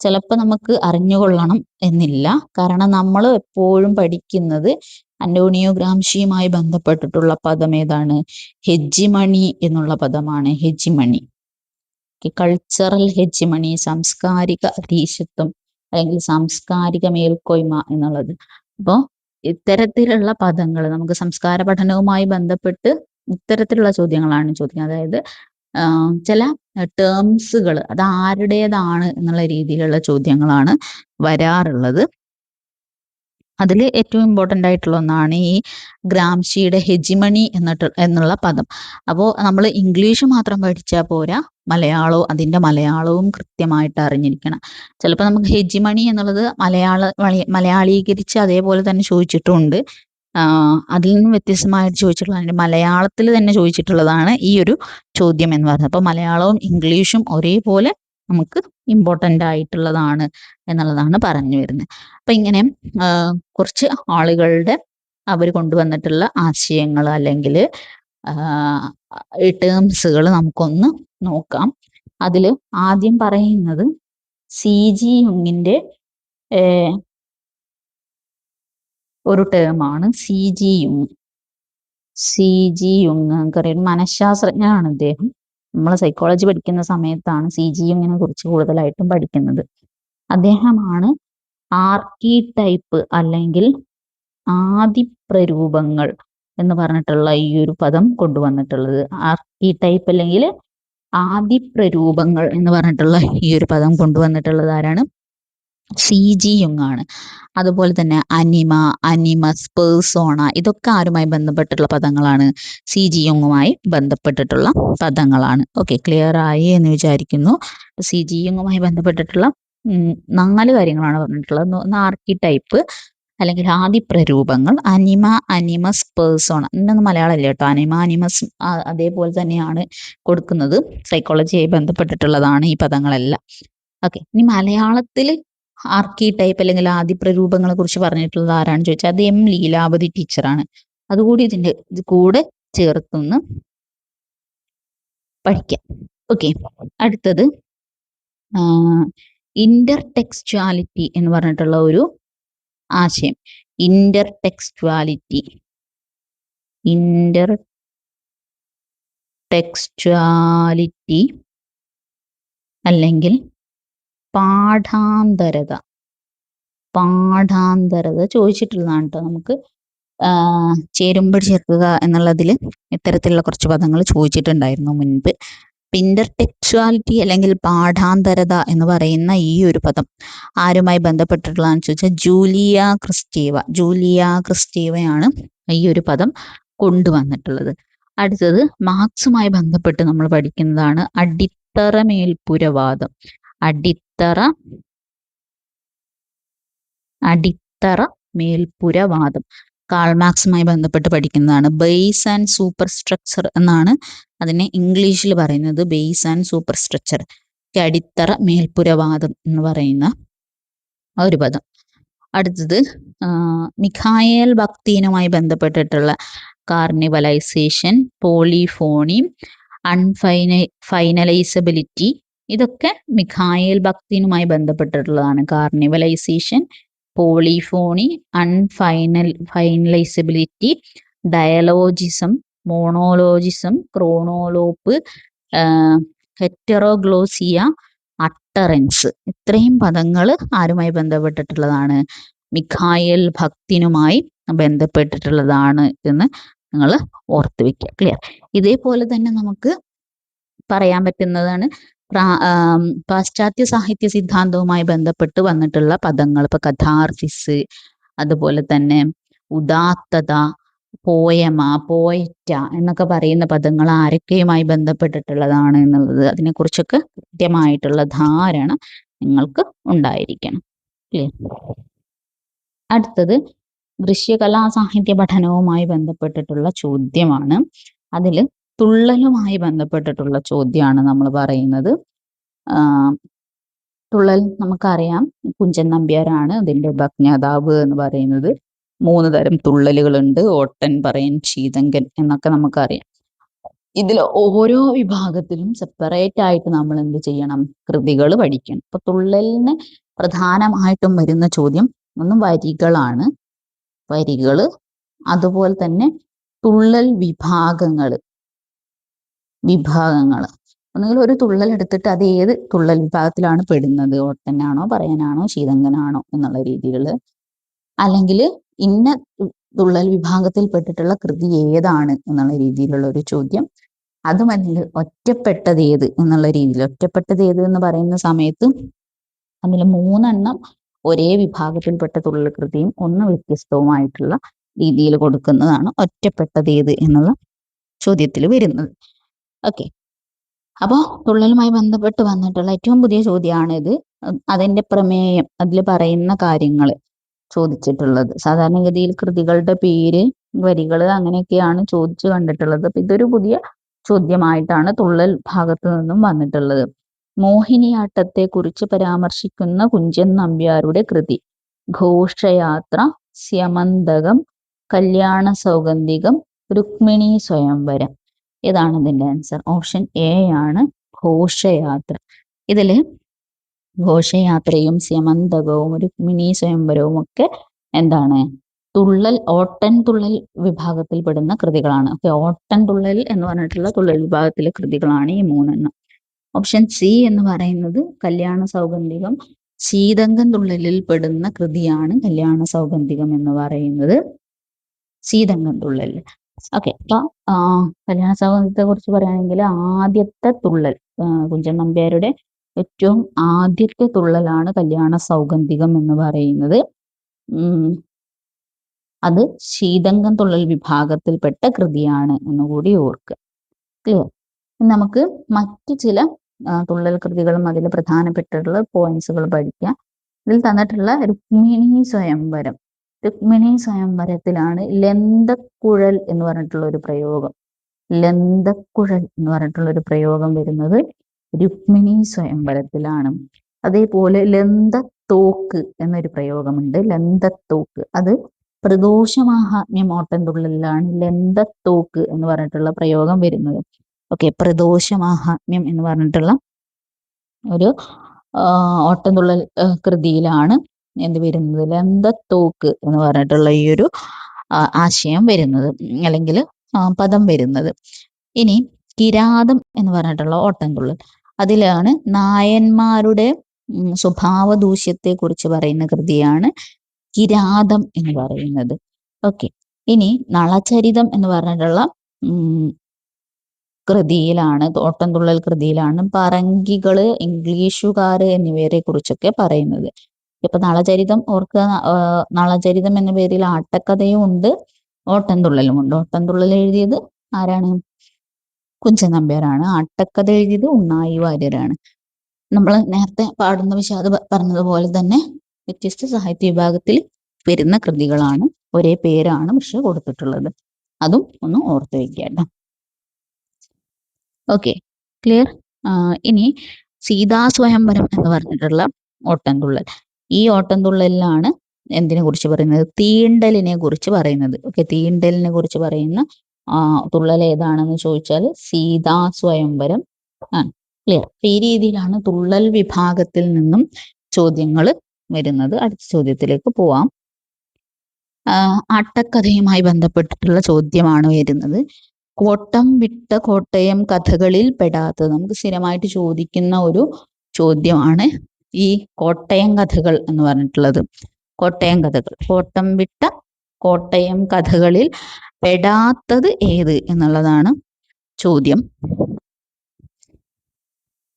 Speaker 1: ചിലപ്പോൾ നമുക്ക് അറിഞ്ഞുകൊള്ളണം എന്നില്ല. കാരണം നമ്മൾ എപ്പോഴും പഠിക്കുന്നത് അന്റോണിയോ ഗ്രാംഷിയുമായി ബന്ധപ്പെട്ടിട്ടുള്ള പദം ഏതാണ്? ഹെജിമണി എന്നുള്ള പദമാണ്. ഹെജിമണി, കൾച്ചറൽ ഹെജിമണി, സാംസ്കാരിക അധീശത്വം അല്ലെങ്കിൽ സാംസ്കാരിക മേൽക്കോയ്മ എന്നുള്ളത്. അപ്പോൾ ഇത്തരത്തിലുള്ള പദങ്ങൾ നമുക്ക് സംസ്കാര പഠനവുമായി ബന്ധപ്പെട്ട് ഇത്തരത്തിലുള്ള ചോദ്യങ്ങളാണ് ചോദിക്കുന്നത്. അതായത് ചില ടേംസുകൾ അത് ആരുടേതാണ് എന്നുള്ള രീതിയിലുള്ള ചോദ്യങ്ങളാണ് വരാറുള്ളത്. അതിൽ ഏറ്റവും ഇമ്പോർട്ടൻ്റ് ആയിട്ടുള്ള ഒന്നാണ് ഈ ഗ്രാംഷിയുടെ ഹെജിമണി എന്നുള്ള പദം. അപ്പോൾ നമ്മൾ ഇംഗ്ലീഷ് മാത്രം പഠിച്ചാൽ പോരാ, അതിൻ്റെ മലയാളവും കൃത്യമായിട്ട് അറിഞ്ഞിരിക്കണം. ചിലപ്പോൾ നമുക്ക് ഹെജിമണി എന്നുള്ളത് മലയാളീകരിച്ച് അതേപോലെ തന്നെ ചോദിച്ചിട്ടുണ്ട്. അതിൽ നിന്നും വ്യത്യസ്തമായിട്ട് ചോദിച്ചിട്ടുള്ള മലയാളത്തിൽ തന്നെ ചോദിച്ചിട്ടുള്ളതാണ് ഈ ഒരു ചോദ്യം എന്ന് പറയുന്നത്. അപ്പോൾ മലയാളവും ഇംഗ്ലീഷും ഒരേപോലെ നമുക്ക് ഇമ്പോർട്ടൻ്റ് ആയിട്ടുള്ളതാണ് എന്നുള്ളതാണ് പറഞ്ഞു വരുന്നത്. അപ്പം ഇങ്ങനെ കുറച്ച് ആളുകളുടെ അവർ കൊണ്ടുവന്നിട്ടുള്ള ആശയങ്ങൾ അല്ലെങ്കിൽ ടേംസുകൾ നമുക്കൊന്ന് നോക്കാം. അതിൽ ആദ്യം പറയുന്നത് CG യുങ്ങിൻ്റെ ഒരു ടേമാണ് CG യുങ്. CG യുങ് നമുക്കറിയാം, മനഃശാസ്ത്രജ്ഞനാണ് അദ്ദേഹം. നമ്മൾ സൈക്കോളജി പഠിക്കുന്ന സമയത്താണ് CG യുങ്ങിനെ കുറിച്ച് കൂടുതലായിട്ടും പഠിക്കുന്നത്. അദ്ദേഹമാണ് ആർക്കിടൈപ്പ് അല്ലെങ്കിൽ ആദിപ്രരൂപങ്ങൾ എന്ന് പറഞ്ഞിട്ടുള്ള ഈ ഒരു പദം കൊണ്ടുവന്നിട്ടുള്ളത്. ആർക്കിടൈപ്പ് അല്ലെങ്കിൽ ആദിപ്രരൂപങ്ങൾ എന്ന് പറഞ്ഞിട്ടുള്ള ഈ ഒരു പദം കൊണ്ടുവന്നിട്ടുള്ളത് ആരാണ്? CG യുങ് ആണ്. അതുപോലെ തന്നെ അനിമ, അനിമസ്, പേഴ്സോണ, ഇതൊക്കെ ആരുമായി ബന്ധപ്പെട്ടിട്ടുള്ള പദങ്ങളാണ്? CG യുങ്ങുമായി ബന്ധപ്പെട്ടിട്ടുള്ള പദങ്ങളാണ്. ഓക്കെ, ക്ലിയർ ആയി എന്ന് വിചാരിക്കുന്നു. CG യുങ്ങുമായി ബന്ധപ്പെട്ടിട്ടുള്ള 4 കാര്യങ്ങളാണ് പറഞ്ഞിട്ടുള്ളത്. ഒന്ന് ആർക്കിടൈപ്പ് അല്ലെങ്കിൽ ആദിപ്രരൂപങ്ങൾ, അനിമ, അനിമസ്, പേഴ്സോണ. ഇന്നൊന്നും മലയാളം ഇല്ല കേട്ടോ. അനിമ, അനിമസ് അതേപോലെ തന്നെയാണ് കൊടുക്കുന്നത്. സൈക്കോളജിയായി ബന്ധപ്പെട്ടിട്ടുള്ളതാണ് ഈ പദങ്ങളെല്ലാം. ഓക്കെ, ഇനി മലയാളത്തിൽ ആർക്കിടൈപ്പ് അല്ലെങ്കിൽ ആദിപ്രരൂപങ്ങളെ കുറിച്ച് പറഞ്ഞിട്ടുള്ളത് ആരാണെന്ന് ചോദിച്ചാൽ അത് M ലീലാവതി ടീച്ചറാണ്. അതുകൂടി ഇതിൻ്റെ കൂടെ ചേർത്തൊന്ന് പഠിക്കാം. ഓക്കെ, അടുത്തത് ഇന്റർടെക്സ്ച്വാലിറ്റി എന്ന് പറഞ്ഞിട്ടുള്ള ഒരു ആശയം. ഇന്റർടെക്സ്ച്വാലിറ്റി അല്ലെങ്കിൽ പാഠാന്തരത ചോദിച്ചിട്ടുള്ളതാണ് കേട്ടോ. നമുക്ക് ചേരുമ്പോൾ ചേർക്കുക എന്നുള്ളതിൽ ഇത്തരത്തിലുള്ള കുറച്ച് പദങ്ങൾ ചോദിച്ചിട്ടുണ്ടായിരുന്നു മുൻപ്. ഇന്റർടെക്സ്ച്വാലിറ്റി അല്ലെങ്കിൽ പാഠാന്തരത എന്ന് പറയുന്ന ഈ ഒരു പദം ആരുമായി ബന്ധപ്പെട്ടിട്ടുള്ളതാണെന്ന് ചോദിച്ചാൽ ജൂലിയ ക്രിസ്റ്റീവയാണ് ഈ ഒരു പദം കൊണ്ടുവന്നിട്ടുള്ളത്. അടുത്തത് മാർക്സുമായി ബന്ധപ്പെട്ട് നമ്മൾ പഠിക്കുന്നതാണ് അടിത്തറ മേൽപ്പുരവാദം. അടിത്തറ അടിത്തറ മേൽപ്പുരവാദം കാൾ മാർക്സുമായി ബന്ധപ്പെട്ട് പഠിക്കുന്നതാണ്. ബേസ് ആൻഡ് സൂപ്പർ സ്ട്രക്ചർ എന്നാണ് അതിനെ ഇംഗ്ലീഷിൽ പറയുന്നത്. ബേസ് ആൻഡ് സൂപ്പർ സ്ട്രക്ചർ, അടിത്തറ മേൽപ്പുരവാദം എന്ന് പറയുന്ന ഒരു പദം. അടുത്തത് മിഖായേൽ ബക്തീനുമായി ബന്ധപ്പെട്ടിട്ടുള്ള കാർണിവലൈസേഷൻ, പോളിഫോണി, ഫൈനലൈസബിലിറ്റി, ഇതൊക്കെ മിഖായേൽ ബക്തീനുമായി ബന്ധപ്പെട്ടിട്ടുള്ളതാണ്. കാർണിവലൈസേഷൻ, പോളിഫോണി, ഫൈനലൈസബിലിറ്റി, ഡയലോജിസം, മോണോലോജിസം, ക്രോണോലോപ്പ്, ഹെറ്ററോഗ്ലോസിയ, അട്ടറൻസ്, ഇത്രയും പദങ്ങൾ ആരുമായി ബന്ധപ്പെട്ടിട്ടുള്ളതാണ്? മിഖായേൽ ബക്തീനുമായി ബന്ധപ്പെട്ടിട്ടുള്ളതാണ് എന്ന് നിങ്ങൾ ഓർത്തു വെക്കുക. ക്ലിയർ? ഇതേപോലെ തന്നെ നമുക്ക് പറയാൻ പറ്റുന്നതാണ് പാശ്ചാത്യ സാഹിത്യ സിദ്ധാന്തവുമായി ബന്ധപ്പെട്ട് വന്നിട്ടുള്ള പദങ്ങൾ. ഇപ്പൊ കഥാർസിസ്, അതുപോലെ തന്നെ ഉദാത്തത, പോയമ, പോയറ്റ എന്നൊക്കെ പറയുന്ന പദങ്ങൾ ആരൊക്കെയുമായി ബന്ധപ്പെട്ടിട്ടുള്ളതാണ് എന്നുള്ളത്, അതിനെക്കുറിച്ചൊക്കെ കൃത്യമായിട്ടുള്ള ധാരണ നിങ്ങൾക്ക് ഉണ്ടായിരിക്കണം. ക്ലിയർ? അടുത്തത് ദൃശ്യകലാ സാഹിത്യ പഠനവുമായി ബന്ധപ്പെട്ടിട്ടുള്ള ചോദ്യമാണ്. അതിൽ തുള്ളലുമായി ബന്ധപ്പെട്ടിട്ടുള്ള ചോദ്യമാണ് നമ്മൾ പറയുന്നത്. തുള്ളൽ നമുക്കറിയാം, കുഞ്ചൻ നമ്പ്യാരാണ് അതിൻ്റെ ഉപജ്ഞാതാവ് എന്ന് പറയുന്നത്. 3 തരം തുള്ളലുകളുണ്ട്: ഓട്ടൻ, പറയൻ, ശീതങ്കൻ എന്നൊക്കെ നമുക്കറിയാം. ഇതിൽ ഓരോ വിഭാഗത്തിലും സെപ്പറേറ്റ് ആയിട്ട് നമ്മൾ എന്ത് ചെയ്യണം? കൃതികൾ പഠിക്കണം. ഇപ്പൊ തുള്ളലിന് പ്രധാനമായിട്ടും വരുന്ന ചോദ്യം ഒന്ന് വരികളാണ്. വരികൾ, അതുപോലെ തന്നെ തുള്ളൽ വിഭാഗങ്ങൾ. ഒന്നുകിൽ ഒരു തുള്ളൽ എടുത്തിട്ട് അത് ഏത് തുള്ളൽ വിഭാഗത്തിലാണ് പെടുന്നത്, ഓട്ടനാണോ, പറയാനാണോ, ശീതങ്കനാണോ എന്നുള്ള രീതിയിൽ, അല്ലെങ്കിൽ ഇന്ന തുള്ളൽ വിഭാഗത്തിൽ പെട്ടിട്ടുള്ള കൃതി ഏതാണ് എന്നുള്ള രീതിയിലുള്ള ഒരു ചോദ്യം. അതുമല്ലെങ്കിൽ ഒറ്റപ്പെട്ടത് ഏത് എന്നുള്ള രീതിയിൽ. ഒറ്റപ്പെട്ടത് ഏത് എന്ന് പറയുന്ന സമയത്ത് അതിൽ 3 എണ്ണം ഒരേ വിഭാഗത്തിൽപ്പെട്ട തുള്ളൽ കൃതിയും 1 വ്യത്യസ്തവുമായിട്ടുള്ള രീതിയിൽ കൊടുക്കുന്നതാണ് ഒറ്റപ്പെട്ടത് ഏത് എന്നുള്ള ചോദ്യത്തിൽ വരുന്നത്. ഓക്കെ, അപ്പോൾ തുള്ളലുമായി ബന്ധപ്പെട്ട് വന്നിട്ടുള്ള ഏറ്റവും പുതിയ ചോദ്യമാണിത്. അതിൻ്റെ പ്രമേയം, അതിൽ പറയുന്ന കാര്യങ്ങൾ ചോദിച്ചിട്ടുള്ളത്. സാധാരണഗതിയിൽ കൃതികളുടെ പേര്, വരികൾ അങ്ങനെയൊക്കെയാണ് ചോദിച്ചു കണ്ടിട്ടുള്ളത്. അപ്പൊ ഇതൊരു പുതിയ ചോദ്യമായിട്ടാണ് തുള്ളൽ ഭാഗത്ത് നിന്നും വന്നിട്ടുള്ളത്. മോഹിനിയാട്ടത്തെ കുറിച്ച് പരാമർശിക്കുന്ന കുഞ്ചൻ നമ്പ്യാരുടെ കൃതി: ഘോഷയാത്ര, സ്യമന്തകം, കല്യാണ സൗഗന്ധികം, രുക്മിണി സ്വയംവരം. ഏതാണ് ഇതിന്റെ ആൻസർ? ഓപ്ഷൻ എ ആണ്, ഘോഷയാത്ര. ഇതില് ഘോഷയാത്രയും സ്യമന്തകവും രുക്മിണി സ്വയംവരവും ഒക്കെ എന്താണ്? തുള്ളൽ, ഓട്ടൻ തുള്ളൽ വിഭാഗത്തിൽപ്പെടുന്ന കൃതികളാണ്. ഓക്കെ, ഓട്ടൻ തുള്ളൽ എന്ന് പറഞ്ഞിട്ടുള്ള തുള്ളൽ വിഭാഗത്തിലെ കൃതികളാണ് ഈ 3 എണ്ണം. ഓപ്ഷൻ സി എന്ന് പറയുന്നത് കല്യാണ സൗഗന്ധികം, ശീതങ്കൻ തുള്ളലിൽ പെടുന്ന കൃതിയാണ് കല്യാണ സൗഗന്ധികം എന്ന് പറയുന്നത്. ശീതങ്കൻ തുള്ളൽ. ഓക്കെ, അപ്പൊ കല്യാണ സൗഗന്ധികത്തെ കുറിച്ച് പറയുകയാണെങ്കിൽ ആദ്യത്തെ തുള്ളൽ, കുഞ്ചൻ നമ്പ്യാരുടെ ഏറ്റവും ആദ്യത്തെ തുള്ളലാണ് കല്യാണ സൗഗന്ധികം എന്ന് പറയുന്നത്. അത് ശീതങ്കൻ തുള്ളൽ വിഭാഗത്തിൽപ്പെട്ട കൃതിയാണ് എന്നുകൂടി ഓർക്കുക. ക്ലിയർ? നമുക്ക് മറ്റു ചില തുള്ളൽ കൃതികളും അതിൽ പ്രധാനപ്പെട്ടിട്ടുള്ള പോയിന്റ്സുകൾ പഠിക്കാം. ഇതിൽ തന്നിട്ടുള്ള രുക്മിണി സ്വയംവരം. രുക്മിണി സ്വയംവരത്തിലാണ് ലന്തക്കുഴൽ എന്ന് പറഞ്ഞിട്ടുള്ള ഒരു പ്രയോഗം. ലന്തക്കുഴൽ എന്ന് പറഞ്ഞിട്ടുള്ള ഒരു പ്രയോഗം വരുന്നത് രുക്മിണി സ്വയംവരത്തിലാണ്. അതേപോലെ ലന്തത്തോക്ക് എന്നൊരു പ്രയോഗമുണ്ട്. ലന്തത്തോക്ക് അത് പ്രദോഷമാഹാത്മ്യം ഓട്ടൻതുള്ളലിലാണ് ലന്തത്തോക്ക് എന്ന് പറഞ്ഞിട്ടുള്ള പ്രയോഗം വരുന്നത്. ഓക്കെ, പ്രദോഷമാഹാത്മ്യം എന്ന് പറഞ്ഞിട്ടുള്ള ഒരു ഓട്ടൻതുള്ളൽ കൃതിയിലാണ് എന്ത് വരുന്നത്? ലന്തത്തോക്ക് എന്ന് പറഞ്ഞിട്ടുള്ള ഈ ഒരു ആശയം വരുന്നത്, അല്ലെങ്കിൽ പദം വരുന്നത്. ഇനി കിരാതം എന്ന് പറഞ്ഞിട്ടുള്ള ഓട്ടൻതുള്ളൽ, അതിലാണ് നായന്മാരുടെ സ്വഭാവ ദൂഷ്യത്തെ കുറിച്ച് പറയുന്ന കൃതിയാണ് കിരാതം എന്ന് പറയുന്നത്. ഓക്കെ, ഇനി നളചരിതം എന്ന് പറഞ്ഞിട്ടുള്ള കൃതിയിലാണ്, ഓട്ടൻതുള്ളൽ കൃതിയിലാണ് പറങ്കികള്, ഇംഗ്ലീഷുകാര് എന്നിവരെ കുറിച്ചൊക്കെ പറയുന്നത്. ഇപ്പൊ നളചരിതം ഓർക്കുക, നളചരിതം എന്ന പേരിൽ ആട്ടക്കഥയും ഉണ്ട്, ഓട്ടൻതുള്ളലും ഉണ്ട്. ഓട്ടൻതുള്ളൽ എഴുതിയത് ആരാണ്? കുഞ്ചൻ നമ്പ്യാരാണ്. ആട്ടക്കഥ എഴുതിയത് ഉണ്ണായി വാര്യരാണ്. നമ്മൾ നേരത്തെ പാടുന്ന വിഷാദ് പറഞ്ഞതുപോലെ തന്നെ വ്യത്യസ്ത സാഹിത്യ വിഭാഗത്തിൽ വരുന്ന കൃതികളാണ്, ഒരേ പേരാണ് പക്ഷെ കൊടുത്തിട്ടുള്ളത്. അതും ഒന്ന് ഓർത്ത് വെക്കുക. Okay, clear. ഇനി സീതാ സ്വയംവരം എന്ന് പറഞ്ഞിട്ടുള്ള ഓട്ടംതുള്ളൽ. ഈ ഓട്ടംതുള്ളലിലാണ് എന്തിനെ കുറിച്ച് പറയുന്നത്? തീണ്ടലിനെ കുറിച്ച് പറയുന്നത്. ഓക്കെ, തീണ്ടലിനെ കുറിച്ച് പറയുന്ന തുള്ളൽ ഏതാണെന്ന് ചോദിച്ചാൽ സീതാ സ്വയംവരം ആണ്. ക്ലിയർ. ഈ രീതിയിലാണ് തുള്ളൽ വിഭാഗത്തിൽ നിന്നും ചോദ്യങ്ങൾ വരുന്നത്. അടുത്ത ചോദ്യത്തിലേക്ക് പോവാം. ആട്ടക്കഥയുമായി ബന്ധപ്പെട്ടിട്ടുള്ള ചോദ്യമാണ് വരുന്നത്. കോട്ടം വിട്ട കോട്ടയം കഥകളിൽ പെടാത്തത്. നമുക്ക് സ്ഥിരമായിട്ട് ചോദിക്കുന്ന ഒരു ചോദ്യമാണ് ഈ കോട്ടയം കഥകൾ എന്ന് പറഞ്ഞിട്ടുള്ളത്. കോട്ടയം കഥകൾ, കോട്ടം വിട്ട കോട്ടയം കഥകളിൽ പെടാത്തത് ഏത് എന്നുള്ളതാണ് ചോദ്യം.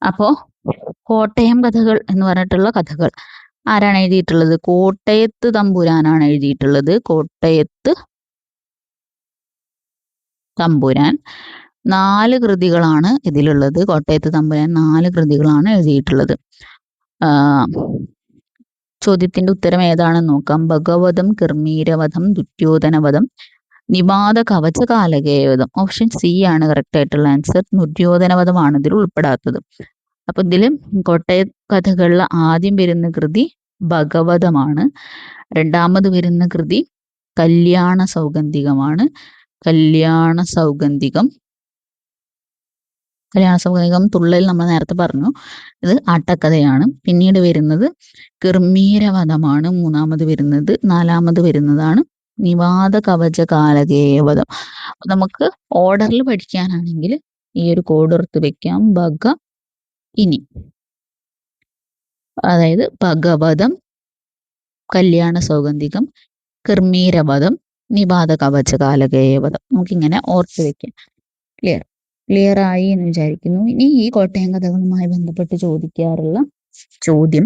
Speaker 1: അപ്പോ കോട്ടയം കഥകൾ എന്ന് പറഞ്ഞിട്ടുള്ള കഥകൾ ആരാണ് എഴുതിയിട്ടുള്ളത്? കോട്ടയത്ത് തമ്പുരാനാണ് എഴുതിയിട്ടുള്ളത്. കോട്ടയത്ത് തമ്പുരാൻ 4 കൃതികളാണ് ഇതിലുള്ളത്. കോട്ടയത്ത് തമ്പുരാൻ 4 കൃതികളാണ് എഴുതിയിട്ടുള്ളത്. ചോദ്യത്തിന്റെ ഉത്തരം ഏതാണെന്ന് നോക്കാം. ഭഗവതം, കിർമീരവധം, ദുര്യോധനവധം, നിവാദ കവച കാലകേയവധം. ഓപ്ഷൻ സി ആണ് കറക്റ്റ് ആയിട്ടുള്ള ആൻസർ. ദുര്യോധനവധമാണ് ഇതിൽ ഉൾപ്പെടാത്തത്. അപ്പൊ ഇതില് കോട്ടയ കഥകളിൽ ആദ്യം വരുന്ന കൃതി ഭഗവതമാണ്. രണ്ടാമത് വരുന്ന കൃതി കല്യാണ സൗഗന്ധികമാണ്. കല്യാണ സൗഗന്ധികം തുള്ളൽ നമ്മൾ നേരത്തെ പറഞ്ഞു, ഇത് ആട്ടക്കഥയാണ്. പിന്നീട് വരുന്നത് കിർമീരവധമാണ് മൂന്നാമത് വരുന്നത്. നാലാമത് വരുന്നതാണ് നിവാദ കവച കാലകേയവധം. നമുക്ക് ഓർഡറിൽ പഠിക്കാനാണെങ്കിൽ ഈ ഒരു കോഡ് ഓർത്ത് വെക്കാം. ഇനി അതായത് ഭഗവതം, കല്യാണ സൗഗന്ധികം, കിർമീരവധം, നിവാദ കവച കാലകേയവധം. നമുക്കിങ്ങനെ ഓർത്ത് വെക്കാം. ക്ലിയർ ആയി എന്ന് വിചാരിക്കുന്നു. ഇനി ഈ കോട്ടയം കഥകളുമായി ബന്ധപ്പെട്ട് ചോദിക്കാറുള്ള ചോദ്യം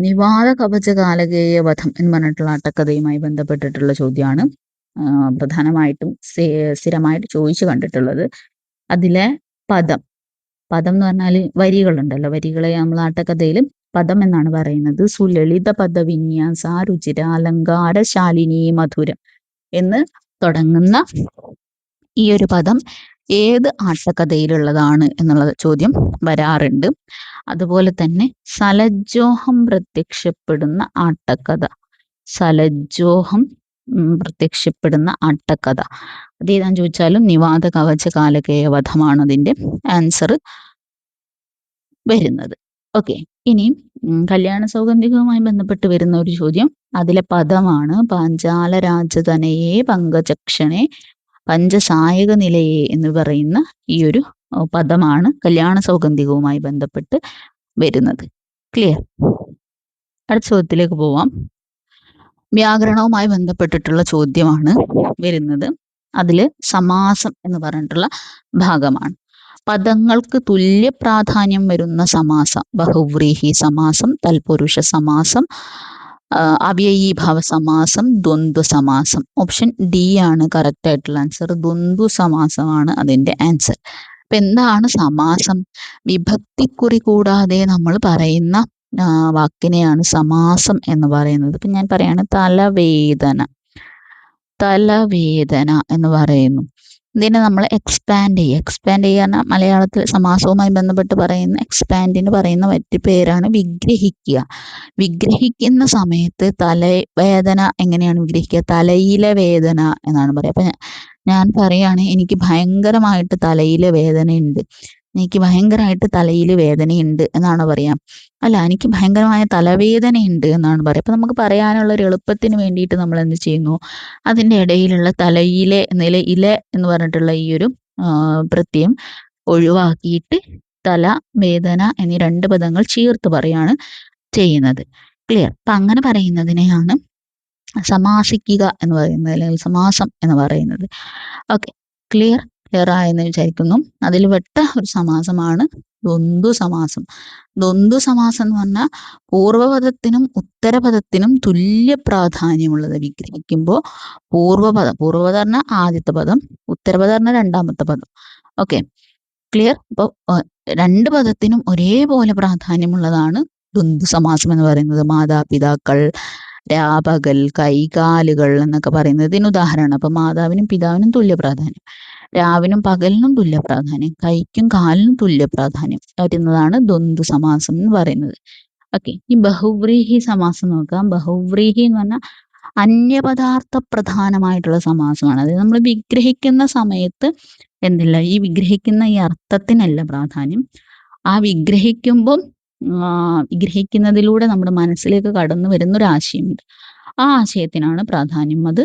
Speaker 1: നിവാദ കവച കാലകേയവധം എന്ന് പറഞ്ഞിട്ടുള്ള ആട്ടക്കഥയുമായി ബന്ധപ്പെട്ടിട്ടുള്ള ചോദ്യമാണ് പ്രധാനമായിട്ടും സ്ഥിരമായിട്ട് ചോദിച്ചു കണ്ടിട്ടുള്ളത്. അതിലെ പദം എന്ന് പറഞ്ഞാൽ വരികളുണ്ടല്ലോ, വരികളെ നമ്മൾ ആട്ടക്കഥയിൽ പദം എന്നാണ് പറയുന്നത്. സുലളിത പദവിന്യാസ രുചിര അലങ്കാര ശാലിനി മധുരം എന്ന് തുടങ്ങുന്ന ഈ ഒരു പദം ഏത് ആട്ടക്കഥയിലുള്ളതാണ് എന്നുള്ള ചോദ്യം വരാറുണ്ട്. അതുപോലെ തന്നെ സലജ്ജോഹം പ്രത്യക്ഷപ്പെടുന്ന ആട്ടക്കഥ, സലജ്ജോഹം പ്രത്യക്ഷപ്പെടുന്ന ആട്ടക്കഥ അതേതാന്ന് ചോദിച്ചാലും നിവാദ കവച കാലകേയവധമാണ് അതിന്റെ ആൻസർ വരുന്നത്. ഓക്കെ, ഇനി കല്യാണ സൗഗന്ധികവുമായി ബന്ധപ്പെട്ട് വരുന്ന ഒരു ചോദ്യം അതിലെ പദമാണ് പാഞ്ചാല രാജതനയെ പങ്കജക്ഷണെ പഞ്ചസായക നിലയെ എന്ന് പറയുന്ന ഈ ഒരു പദമാണ് കല്യാണ സൗഗന്ധികവുമായി ബന്ധപ്പെട്ട് വരുന്നത്. ക്ലിയർ. അടുത്ത ചോദ്യത്തിലേക്ക് പോവാം. വ്യാകരണവുമായി ബന്ധപ്പെട്ടിട്ടുള്ള ചോദ്യമാണ് വരുന്നത്. അതില് സമാസം എന്ന് പറഞ്ഞിട്ടുള്ള ഭാഗമാണ്. പദങ്ങൾക്ക് തുല്യ പ്രാധാന്യം വരുന്ന സമാസം ബഹുവ്രീഹി സമാസം, തൽപുരുഷ സമാസം, അവ്യയീഭാവ സമാസം, ദ്വന്ദ്വ സമാസം. ഓപ്ഷൻ ഡി ആണ് കറക്റ്റ് ആയിട്ടുള്ള ആൻസർ. ദ്വന്ദ്വ സമാസമാണ് അതിന്റെ ആൻസർ. അപ്പൊ എന്താണ് സമാസം? വിഭക്തിക്കുറി കൂടാതെ നമ്മൾ പറയുന്ന വാക്കിനെയാണ് സമാസം എന്ന് പറയുന്നത്. ഇപ്പൊ ഞാൻ പറയാണ് തലവേദന എന്ന് പറയുന്നു. ഇതിനെ നമ്മൾ എക്സ്പാൻഡ് ചെയ്യുക. മലയാളത്തിൽ സമാസവുമായി ബന്ധപ്പെട്ട് പറയുന്ന എക്സ്പാൻഡിന് പറയുന്ന മറ്റു പേരാണ് വിഗ്രഹിക്കുക. വിഗ്രഹിക്കുന്ന സമയത്ത് തലവേദന എങ്ങനെയാണ് വിഗ്രഹിക്കുക? തലയിലെ വേദന എന്നാണ് പറയുക. അപ്പൊ ഞാൻ പറയാണ് എനിക്ക് ഭയങ്കരമായിട്ട് തലയിലെ വേദനയുണ്ട്, എനിക്ക് ഭയങ്കരമായിട്ട് തലയിൽ വേദനയുണ്ട് എന്നാണ് പറയാം. അല്ല, എനിക്ക് ഭയങ്കരമായ തലവേദനയുണ്ട് എന്നാണ് പറയാം. അപ്പൊ നമുക്ക് പറയാനുള്ള ഒരു എളുപ്പത്തിന് വേണ്ടിയിട്ട് നമ്മൾ എന്ത് ചെയ്യുന്നു? അതിന്റെ ഇടയിലുള്ള തലയിലെ ഇല എന്ന് പറഞ്ഞിട്ടുള്ള ഈ ഒരു പ്രത്യയം ഒഴിവാക്കിയിട്ട് തല വേദന എന്നീ 2 പദങ്ങൾ ചേർത്ത് പറയാണ് ചെയ്യുന്നത്. ക്ലിയർ. അപ്പൊ അങ്ങനെ പറയുന്നതിനെയാണ് സമാസിക്കുക എന്ന് പറയുന്നത്, അല്ലെങ്കിൽ സമാസം എന്ന് പറയുന്നത്. ഓക്കെ, ക്ലിയർ ആയെന്ന് വിചാരിക്കുന്നു. അതിൽ പെട്ട ഒരു സമാസമാണ് ദ്വന്ദ്വ സമാസം. ദ്വന്ദ്വ സമാസം എന്ന് പറഞ്ഞാൽ പൂർവപദത്തിനും ഉത്തരപദത്തിനും തുല്യ പ്രാധാന്യമുള്ളത്. വിഗ്രഹിക്കുമ്പോൾ പൂർവപദം പറഞ്ഞാൽ ആദ്യത്തെ പദം, ഉത്തരപദം പറഞ്ഞാൽ രണ്ടാമത്തെ പദം. Okay, clear. അപ്പോൾ രണ്ട് പദത്തിനും ഒരേപോലെ പ്രാധാന്യമുള്ളതാണ് ദ്വന്ദ്വ സമാസം എന്ന് പറയുന്നത്. മാതാപിതാക്കൾ, രാപകൽ, കൈകാലുകൾ എന്നൊക്കെ പറയുന്നത് ഇതിന് ഉദാഹരണമാണ്. അപ്പൊ മാതാവിനും പിതാവിനും തുല്യ പ്രാധാന്യം, രാവിനും പകലിനും തുല്യ പ്രാധാന്യം, കൈക്കും കാലിനും തുല്യ പ്രാധാന്യം വരുന്നതാണ് ദ്വന്ദ്വ സമാസം എന്ന് പറയുന്നത്. ഓക്കെ, ഈ ബഹുവ്രീഹി സമാസം നോക്കാം. ബഹുവ്രീഹി എന്ന് പറഞ്ഞാൽ അന്യപദാർത്ഥ പ്രധാനമായിട്ടുള്ള സമാസമാണ്. അതായത് നമ്മൾ വിഗ്രഹിക്കുന്ന സമയത്ത് എന്തില്ല, ഈ വിഗ്രഹിക്കുന്ന ഈ അർത്ഥത്തിനല്ല പ്രാധാന്യം, ആ വിഗ്രഹിക്കുന്നതിലൂടെ നമ്മുടെ മനസ്സിലേക്ക് കടന്നു വരുന്ന ഒരു ആശയമുണ്ട്, ആ ആശയത്തിനാണ് പ്രാധാന്യം. അത്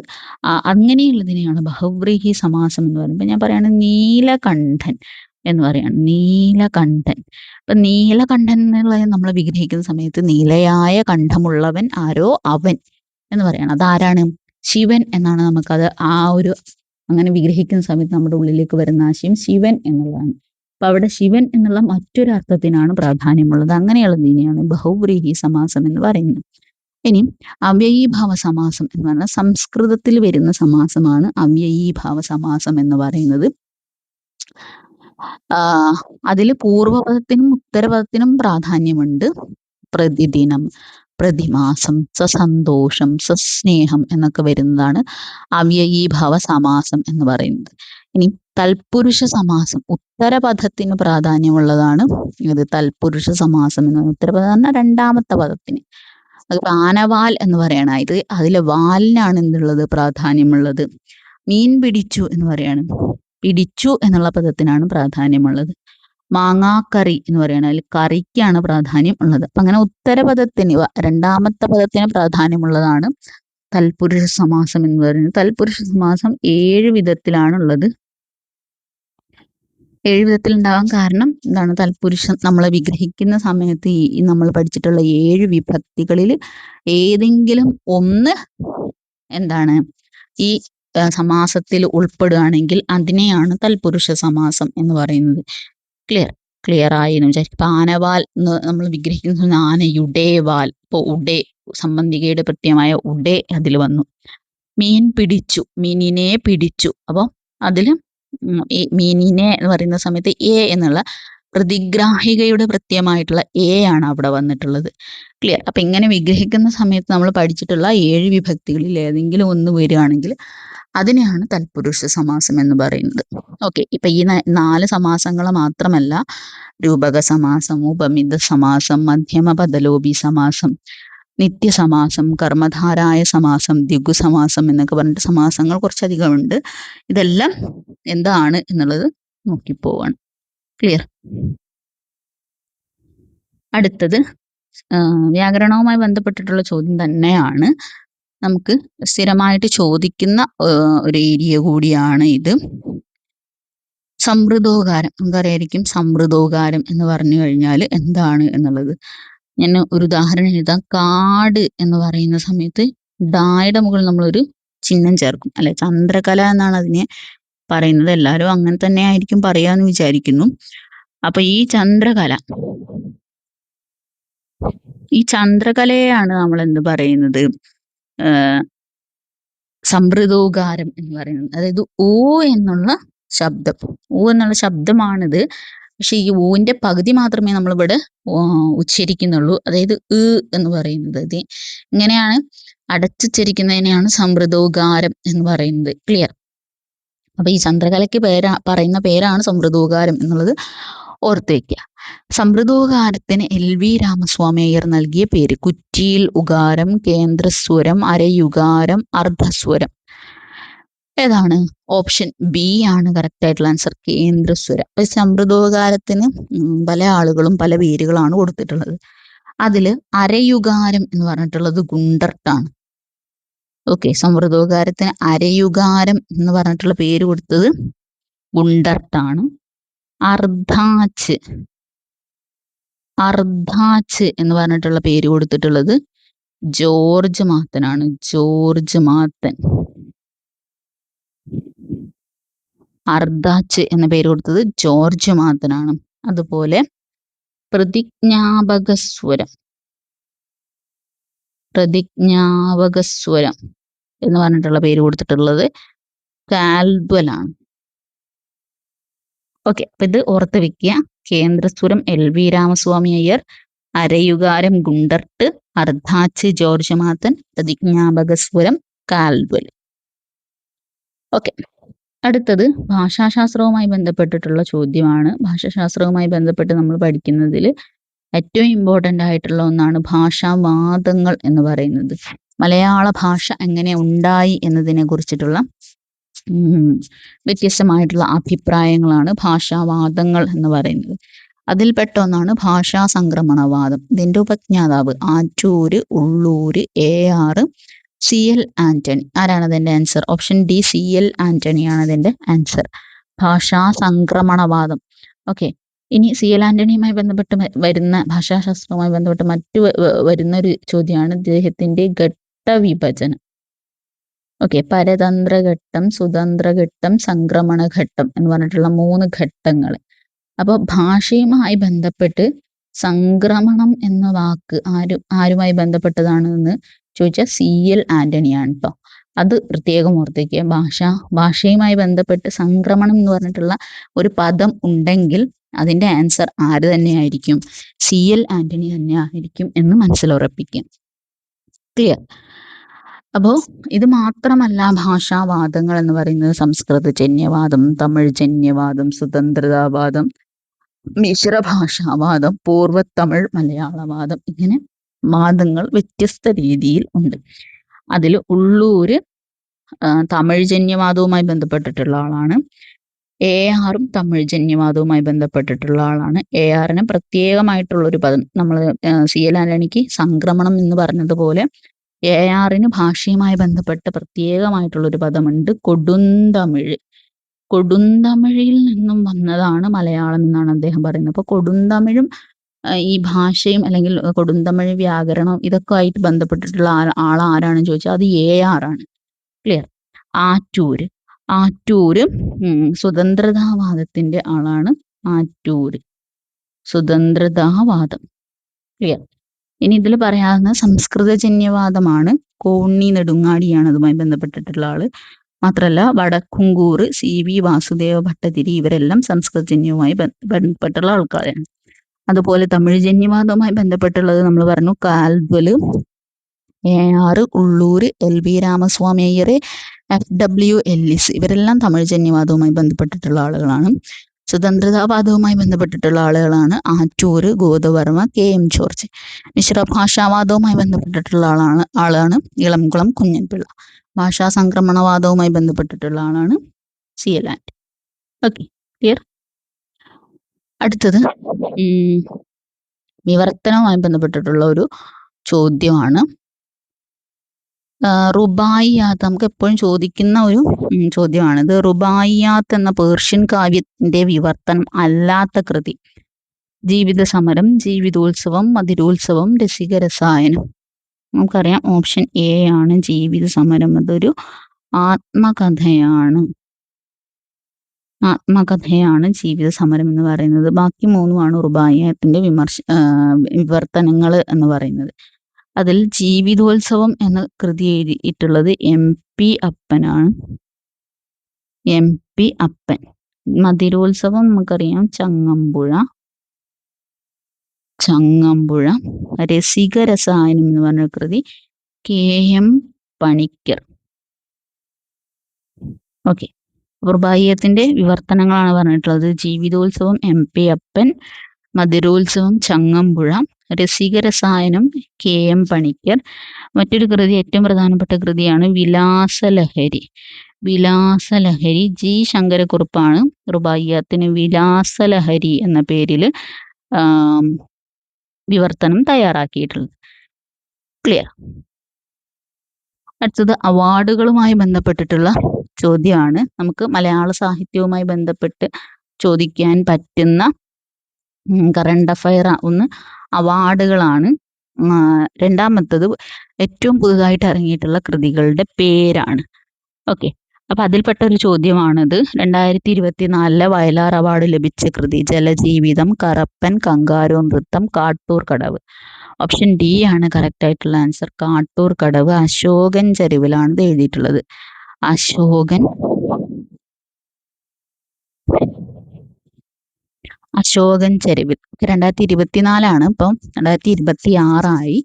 Speaker 1: അങ്ങനെയുള്ളതിനെയാണ് ബഹുവ്രീഹി സമാസം എന്ന് പറയുന്നത്. ഞാൻ പറയാണ് നീലകണ്ഠൻ എന്ന് പറയാണ്, നീലകണ്ഠൻ. അപ്പൊ നീലകണ്ഠൻ എന്നുള്ളത് നമ്മൾ വിഗ്രഹിക്കുന്ന സമയത്ത് നീലയായ കണ്ഠമുള്ളവൻ ആരോ അവൻ എന്ന് പറയണം. അതാരാണ്? ശിവൻ എന്നാണ് നമുക്കത് ആ ഒരു അങ്ങനെ വിഗ്രഹിക്കുന്ന സമയത്ത് നമ്മുടെ ഉള്ളിലേക്ക് വരുന്ന ആശയം ശിവൻ എന്നുള്ളതാണ്. അപ്പൊ അവിടെ ശിവൻ എന്നുള്ള മറ്റൊരു അർത്ഥത്തിനാണ് പ്രാധാന്യമുള്ളത്. അങ്ങനെയുള്ളതിനെയാണ് ബഹുവ്രീഹി സമാസം എന്ന് പറയുന്നത്. ഇനി അവ്യയീഭാവ സമാസം എന്ന് പറഞ്ഞാൽ സംസ്കൃതത്തിൽ വരുന്ന സമാസമാണ് അവ്യയീഭാവ സമാസം എന്ന് പറയുന്നത്. അതിൽ പൂർവപദത്തിനും ഉത്തരപദത്തിനും പ്രാധാന്യമുണ്ട്. പ്രതിദിനം, പ്രതിമാസം, സസന്തോഷം, സസ്നേഹം എന്നൊക്കെ വരുന്നതാണ് അവ്യയീഭാവ സമാസം എന്ന് പറയുന്നത്. ഇനി തൽപുരുഷ സമാസം, ഉത്തരപദത്തിന് പ്രാധാന്യമുള്ളതാണ് ഇത് തൽപുരുഷ സമാസം എന്ന് പറയുന്നത്. ഉത്തരപദം പറഞ്ഞാൽ രണ്ടാമത്തെ പദത്തിന്. അതിപ്പോ ആനവാൽ എന്ന് പറയണ ഇത്, അതിലെ വാലിനാണ് എന്തുള്ളത്, പ്രാധാന്യമുള്ളത്. മീൻ പിടിച്ചു എന്ന് പറയാണ്, പിടിച്ചു എന്നുള്ള പദത്തിനാണ് പ്രാധാന്യമുള്ളത്. മാങ്ങാക്കറി എന്ന് പറയണ അതിൽ കറിക്കാണ് പ്രാധാന്യം ഉള്ളത്. അപ്പൊ അങ്ങനെ ഉത്തരപദത്തിന് രണ്ടാമത്തെ പദത്തിന് പ്രാധാന്യമുള്ളതാണ് തൽപുരുഷ സമാസം എന്ന് പറയുന്നത്. തൽപുരുഷ സമാസം 7 വിധത്തിലാണുള്ളത്. 7 വിധത്തിൽ ഉണ്ടാവാൻ കാരണം എന്താണ്? തൽപുരുഷം നമ്മളെ വിഗ്രഹിക്കുന്ന സമയത്ത് ഈ നമ്മൾ പഠിച്ചിട്ടുള്ള 7 വിഭക്തികളിൽ ഏതെങ്കിലും ഒന്ന് എന്താണ് ഈ സമാസത്തിൽ ഉൾപ്പെടുകയാണെങ്കിൽ അതിനെയാണ് തൽപുരുഷ സമാസം എന്ന് പറയുന്നത്. ക്ലിയർ ആയി എന്ന് വിചാരിക്കും. ഇപ്പൊ ആനവാൽ എന്ന് നമ്മൾ വിഗ്രഹിക്കുന്ന ആനയുടെ വാൽ, ഇപ്പൊ ഉഡേ സംബന്ധികയുടെ പ്രത്യയമായ ഉഡേ അതിൽ വന്നു. മീൻ പിടിച്ചു, മീനിനെ പിടിച്ചു. അപ്പോൾ അതില് മീനിനെ എന്ന് പറയുന്ന സമയത്ത് എ എന്നുള്ള പ്രതിഗ്രാഹികയുടെ പ്രത്യയമായിട്ടുള്ള എ ആണ് അവിടെ വന്നിട്ടുള്ളത്. ക്ലിയർ. അപ്പൊ ഇങ്ങനെ വിഗ്രഹിക്കുന്ന സമയത്ത് നമ്മൾ പഠിച്ചിട്ടുള്ള 7 വിഭക്തികളിൽ ഏതെങ്കിലും ഒന്ന് വരികയാണെങ്കിൽ അതിനെയാണ് തൽപുരുഷ സമാസം എന്ന് പറയുന്നത്. ഓക്കെ, ഇപ്പൊ ഈ 4 സമാസങ്ങൾ മാത്രമല്ല, രൂപക സമാസം, ഉപമിത സമാസം, മധ്യമ പദലോപി സമാസം, നിത്യസമാസം, കർമ്മധാരായ സമാസം, ദ്വിഗു സമാസം എന്നൊക്കെ പറഞ്ഞിട്ട് സമാസങ്ങൾ കുറച്ചധികം ഉണ്ട്. ഇതെല്ലാം എന്താണ് എന്നുള്ളത് നോക്കിപ്പോവാണ്. ക്ലിയർ. അടുത്തത് വ്യാകരണവുമായി ബന്ധപ്പെട്ടിട്ടുള്ള ചോദ്യം തന്നെയാണ്. നമുക്ക് സ്ഥിരമായിട്ട് ചോദിക്കുന്ന ഒരു ഏരിയ കൂടിയാണ് ഇത്. സമൃദ്ധോകാരം, നമുക്കറിയായിരിക്കും സമൃദ്ധോകാരം എന്ന് പറഞ്ഞു കഴിഞ്ഞാൽ എന്താണ് എന്നുള്ളത്. ഞാൻ ഒരു ഉദാഹരണം എഴുതാം. കാട് എന്ന് പറയുന്ന സമയത്ത് ഡായുടെ മുകളിൽ നമ്മളൊരു ചിഹ്നം ചേർക്കും അല്ലെ, ചന്ദ്രകല എന്നാണ് അതിനെ പറയുന്നത്. എല്ലാവരും അങ്ങനെ തന്നെ ആയിരിക്കും പറയാന്ന് വിചാരിക്കുന്നു. അപ്പൊ ഈ ചന്ദ്രകലയെയാണ് നമ്മൾ എന്ത് പറയുന്നത്, സമൃദ്ധോകാരം എന്ന് പറയുന്നത്. അതായത് ഊ എന്നുള്ള ശബ്ദമാണിത്. പക്ഷെ ഈ ഊവിന്റെ പകുതി മാത്രമേ നമ്മളിവിടെ ഉച്ചരിക്കുന്നുള്ളൂ. അതായത് എന്ന് പറയുന്നത് അത് ഇങ്ങനെയാണ് അടച്ചുച്ചരിക്കുന്നതിനെയാണ് സമൃദ്ധോകാരം എന്ന് പറയുന്നത്. ക്ലിയർ. അപ്പൊ ഈ ചന്ദ്രകലയ്ക്ക് പറയുന്ന പേരാണ് സമൃദ്ധോകാരം എന്നുള്ളത് ഓർത്ത് വയ്ക്കുക. സമൃദ്ധോകാരത്തിന് LV രാമസ്വാമി അയ്യർ നൽകിയ പേര് കുറ്റിയിൽ ഉകാരം, കേന്ദ്രസ്വരം, അരയുകാരം, അർദ്ധസ്വരം. ഏതാണ്? ഓപ്ഷൻ ബി ആണ് കറക്റ്റ് ആയിട്ടുള്ള ആൻസർ, കേന്ദ്രസ്വരം. സമൃദ്ധോകാരത്തിന് പല ആളുകളും പല പേരുകളാണ് കൊടുത്തിട്ടുള്ളത്. അതില് അരയുകാരം എന്ന് പറഞ്ഞിട്ടുള്ളത് ഗുണ്ടർട്ടാണ്. ഓക്കെ, സമൃദ്ധോകാരത്തിന് അരയുകാരം എന്ന് പറഞ്ഞിട്ടുള്ള പേര് കൊടുത്തത് ഗുണ്ടർട്ടാണ്. അർദ്ധാച്ച് എന്ന് പറഞ്ഞിട്ടുള്ള പേര് കൊടുത്തിട്ടുള്ളത് ജോർജ് മാത്തനാണ്. ജോർജ് മാത്തൻ. അർദ്ധാച്ച് എന്ന പേര് കൊടുത്തത് ജോർജ് മാത്തനാണ്. അതുപോലെ പ്രതിജ്ഞാപകസ്വരം എന്ന് പറഞ്ഞിട്ടുള്ള പേര് കൊടുത്തിട്ടുള്ളത് കാൽദ്വലാണ്. ഓക്കെ, അപ്പൊ ഇത് ഓർത്ത് വെക്കുക. കേന്ദ്രസ്വരം LV രാമസ്വാമി അയ്യർ, അരയുകാരം ഗുണ്ടർട്ട്, അർദ്ധാച്ച് ജോർജ് മാത്തൻ, പ്രതിജ്ഞാപക സ്വരം കാൽവൽ. ഓക്കെ, അടുത്തത് ഭാഷാശാസ്ത്രവുമായി ബന്ധപ്പെട്ടിട്ടുള്ള ചോദ്യമാണ്. ഭാഷാശാസ്ത്രവുമായി ബന്ധപ്പെട്ട് നമ്മൾ പഠിക്കുന്നതിൽ ഏറ്റവും ഇമ്പോർട്ടൻ്റ് ആയിട്ടുള്ള ഒന്നാണ് ഭാഷാവാദങ്ങൾ എന്ന് പറയുന്നത്. മലയാള ഭാഷ എങ്ങനെ ഉണ്ടായി എന്നതിനെ കുറിച്ചിട്ടുള്ള വ്യത്യസ്തമായിട്ടുള്ള അഭിപ്രായങ്ങളാണ് ഭാഷാവാദങ്ങൾ എന്ന് പറയുന്നത്. അതിൽപ്പെട്ട ഒന്നാണ് ഭാഷാ സംക്രമണവാദം. ഇതിൻ്റെ ഉപജ്ഞാതാവ് ആറ്റൂര്, ഉള്ളൂര്, AR, CL ആന്റണി. ആരാണ് അതിൻ്റെ ആൻസർ? ഓപ്ഷൻ ഡി, CL ആന്റണിയാണ് അതിൻ്റെ ആൻസർ. ഭാഷാ സംക്രമണവാദം. ഓക്കെ, ഇനി CL ആന്റണിയുമായി ബന്ധപ്പെട്ട് വരുന്ന ഭാഷാശാസ്ത്രവുമായി ബന്ധപ്പെട്ട് വരുന്ന ഒരു ചോദ്യമാണ് ഇദ്ദേഹത്തിൻ്റെ ഘട്ടവിഭജനം. ഓക്കെ, പരതന്ത്രഘട്ടം, സുതന്ത്രഘട്ടം, സംക്രമണഘട്ടം എന്ന് പറഞ്ഞിട്ടുള്ള 3 ഘട്ടങ്ങൾ. അപ്പോൾ ഭാഷയുമായി ബന്ധപ്പെട്ട് സംക്രമണം എന്ന വാക്ക് ആരുമായി ബന്ധപ്പെട്ടതാണെന്ന് ചോദിച്ചാൽ CL ആന്റണിയാണ് കേട്ടോ. അത് പ്രത്യേകം ഓർത്തിക്കുക. ഭാഷയുമായി ബന്ധപ്പെട്ട് സംക്രമണം എന്ന് പറഞ്ഞിട്ടുള്ള ഒരു പദം ഉണ്ടെങ്കിൽ അതിൻ്റെ ആൻസർ ആര് തന്നെയായിരിക്കും? CL ആന്റണി തന്നെ ആയിരിക്കും എന്ന് മനസ്സിലുറപ്പിക്കുക. ക്ലിയർ? അപ്പോൾ ഇത് മാത്രമല്ല ഭാഷാവാദങ്ങൾ എന്ന് പറയുന്നത് സംസ്കൃതജന്യവാദം, തമിഴ്ജന്യവാദം, സ്വതന്ത്രതാവാദം, മിശ്രഭാഷാവാദം, പൂർവ്വത്തമിഴ് മലയാളവാദം, ഇങ്ങനെ വാദങ്ങൾ വ്യത്യസ്ത രീതിയിൽ ഉണ്ട്. അതിൽ ഉള്ളൂര് തമിഴ്ജന്യവാദവുമായി ബന്ധപ്പെട്ടിട്ടുള്ള ആളാണ്. ARും തമിഴ്ജന്യവാദവുമായി ബന്ധപ്പെട്ടിട്ടുള്ള ആളാണ്. ARന് പ്രത്യേകമായിട്ടുള്ളൊരു പദം, നമ്മൾ CL ആന്റണിക്ക് സംക്രമണം എന്ന് പറഞ്ഞതുപോലെ ARന് ഭാഷയുമായി ബന്ധപ്പെട്ട് പ്രത്യേകമായിട്ടുള്ളൊരു പദമുണ്ട്, കൊടുന്തമിഴ്. കൊടുന്തമിഴിൽ നിന്നും വന്നതാണ് മലയാളം എന്നാണ് അദ്ദേഹം പറയുന്നത്. അപ്പോൾ കൊടുന്തമിഴും ഈ ഭാഷയും അല്ലെങ്കിൽ കൊടുന്തമിഴ് വ്യാകരണം ഇതൊക്കെ ആയിട്ട് ബന്ധപ്പെട്ടിട്ടുള്ള ആളാരാണെന്ന് ചോദിച്ചാൽ അത് AR ആണ്. ക്ലിയർ? ആറ്റൂര് സ്വതന്ത്രതാവാദത്തിന്റെ ആളാണ്. ആറ്റൂര് സ്വതന്ത്രതാവാദം. ക്ലിയർ? ഇനി ഇതിൽ പറയാവുന്ന സംസ്കൃതജന്യവാദമാണ്. കോണ്ണി നെടുങ്ങാടിയാണ് അതുമായി ബന്ധപ്പെട്ടിട്ടുള്ള ആള്. മാത്രമല്ല വടക്കുംകൂറ്, CV വാസുദേവ ഭട്ടതിരി, ഇവരെല്ലാം സംസ്കൃതജന്യവുമായി ബന്ധപ്പെട്ടുള്ള ആൾക്കാരാണ്. അതുപോലെ തമിഴ്ജന്യവാദവുമായി ബന്ധപ്പെട്ടുള്ളത് നമ്മൾ പറഞ്ഞു Caldwell, AR, Ulloor, LV Ramaswamy Iyer, FW Ellis, ഇവരെല്ലാം തമിഴ്ജന്യവാദവുമായി ബന്ധപ്പെട്ടിട്ടുള്ള ആളുകളാണ്. സ്വതന്ത്രതാവാദവുമായി ബന്ധപ്പെട്ടിട്ടുള്ള ആളുകളാണ് ആറ്റൂര്, ഗോദവർമ്മ, KM ജോർജ്. മിശ്രഭാഷാവാദവുമായി ബന്ധപ്പെട്ടിട്ടുള്ള ആളാണ് ഇളംകുളം കുഞ്ഞൻപിള്ള. ഭാഷാ സംക്രമണവാദവുമായി ബന്ധപ്പെട്ടിട്ടുള്ള ആളാണ് CL ആന്റണി. Okay, clear? അടുത്തത് വിവർത്തനവുമായി ബന്ധപ്പെട്ടിട്ടുള്ള ഒരു ചോദ്യമാണ്. റുബായിയാത്ത്, നമുക്ക് എപ്പോഴും ചോദിക്കുന്ന ഒരു ചോദ്യമാണിത്. റുബായിയാത്ത് എന്ന പേർഷ്യൻ കാവ്യത്തിന്റെ വിവർത്തനം അല്ലാത്ത കൃതി. ജീവിത സമരം, ജീവിതോത്സവം, മധുരോത്സവം, രസികരസായനം. നമുക്കറിയാം ഓപ്ഷൻ A ആണ് ജീവിത സമരം. അതൊരു ആത്മകഥയാണ്. ജീവിത സമരം എന്ന് പറയുന്നത്. ബാക്കി 3മാണ് റുബായിയാത്തിന്റെ വിവർത്തനങ്ങൾ എന്ന് പറയുന്നത്. അതിൽ ജീവിതോത്സവം എന്ന കൃതി എഴുതിയിട്ടുള്ളത് MP അപ്പനാണ്. MP അപ്പൻ. മധുരോത്സവം നമുക്കറിയാം ചങ്ങമ്പുഴ. രസികരസായനം എന്ന് പറഞ്ഞ കൃതി KM പണിക്കർ. ഓക്കെ, റുബായിയത്തിന്റെ വിവർത്തനങ്ങളാണ് പറഞ്ഞിട്ടുള്ളത്. ജീവിതോത്സവം MP അപ്പൻ, മധുരോത്സവം ചങ്ങമ്പുഴ, രസികരസായനം KM പണിക്കർ. മറ്റൊരു കൃതി, ഏറ്റവും പ്രധാനപ്പെട്ട കൃതിയാണ് വിലാസലഹരി. G ശങ്കരക്കുറുപ്പാണ് റുബായിയത്തിന് വിലാസലഹരി എന്ന പേരിൽ വിവർത്തനം തയ്യാറാക്കിയിട്ടുള്ളത്. ക്ലിയർ? അടുത്തത് അവാർഡുകളുമായി ബന്ധപ്പെട്ടിട്ടുള്ള ചോദ്യമാണ്. നമുക്ക് മലയാള സാഹിത്യവുമായി ബന്ധപ്പെട്ട് ചോദിക്കാൻ പറ്റുന്ന കറണ്ട് അഫയർ ഒന്ന് അവാർഡുകളാണ്. രണ്ടാമത്തത് ഏറ്റവും പുതുതായിട്ട് ഇറങ്ങിയിട്ടുള്ള കൃതികളുടെ പേരാണ്. ഓക്കെ, അപ്പൊ അതിൽപ്പെട്ട ഒരു ചോദ്യമാണിത്. 2024 വയലാർ അവാർഡ് ലഭിച്ച കൃതി ജലജീവിതം, കറപ്പൻ, കങ്കാരോ നൃത്തം, കാട്ടൂർ കടവ്. ഓപ്ഷൻ D ആണ് കറക്റ്റ് ആയിട്ടുള്ള ആൻസർ. കാട്ടൂർ കടവ്. അശോകൻ ചരിവിലാണ് ഇത് എഴുതിയിട്ടുള്ളത്. അശോകൻ അശോകൻ ചെരുവിൽ. 2024 ഇപ്പം 2026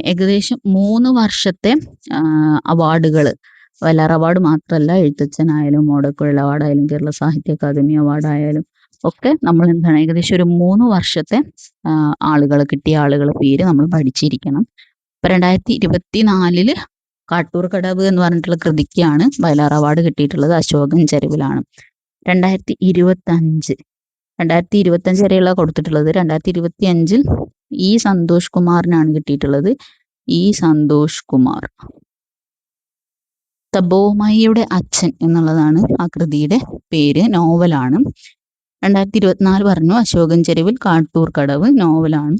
Speaker 1: ഏകദേശം 3 വർഷത്തെ അവാർഡുകൾ, വയലാർ അവാർഡ് മാത്രമല്ല, എഴുത്തച്ഛനായാലും ഓടക്കുഴൽ അവാർഡായാലും കേരള സാഹിത്യ അക്കാദമി അവാർഡായാലും ഒക്കെ നമ്മൾ എന്താണ് ഏകദേശം ഒരു 3 വർഷത്തെ കിട്ടിയ ആളുകളെ പേര് നമ്മൾ പഠിച്ചിരിക്കണം. ഇപ്പൊ 2024 കാട്ടൂർ കടവ് എന്ന് പറഞ്ഞിട്ടുള്ള കൃതിക്കാണ് വയലാർ അവാർഡ് കിട്ടിയിട്ടുള്ളത്. അശോകൻ ചെരുവിലാണ്. 2025 വരെയുള്ള കൊടുത്തിട്ടുള്ളത്. 2025 ഇ സന്തോഷ് കുമാറിനാണ് കിട്ടിയിട്ടുള്ളത്. ഇ സന്തോഷ് കുമാർ. തബോമയുടെ അച്ഛൻ എന്നുള്ളതാണ് ആ കൃതിയുടെ പേര്. നോവലാണ്. 2024 പറഞ്ഞു അശോകൻ ചെരുവിൽ കാട്ടൂർ കടവ് നോവലാണ്.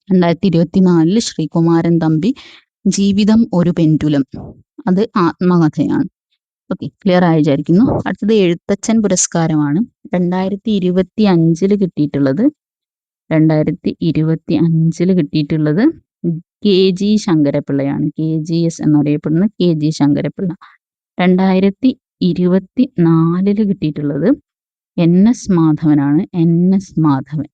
Speaker 1: 2024 ശ്രീകുമാരൻ തമ്പി ജീവിതം ഒരു പെൻഡുലം, അത് ആത്മകഥയാണ്. ഓക്കെ, ക്ലിയർ ആയി വിചാരിക്കുന്നു. അടുത്തത് എഴുത്തച്ഛൻ പുരസ്കാരമാണ്. 2025 കിട്ടിയിട്ടുള്ളത് 2025 കിട്ടിയിട്ടുള്ളത് KG ശങ്കരപ്പിള്ളയാണ്. KGS എന്നറിയപ്പെടുന്ന KG ശങ്കരപ്പിള്ള. 2024 കിട്ടിയിട്ടുള്ളത് NS മാധവനാണ്. NS മാധവൻ.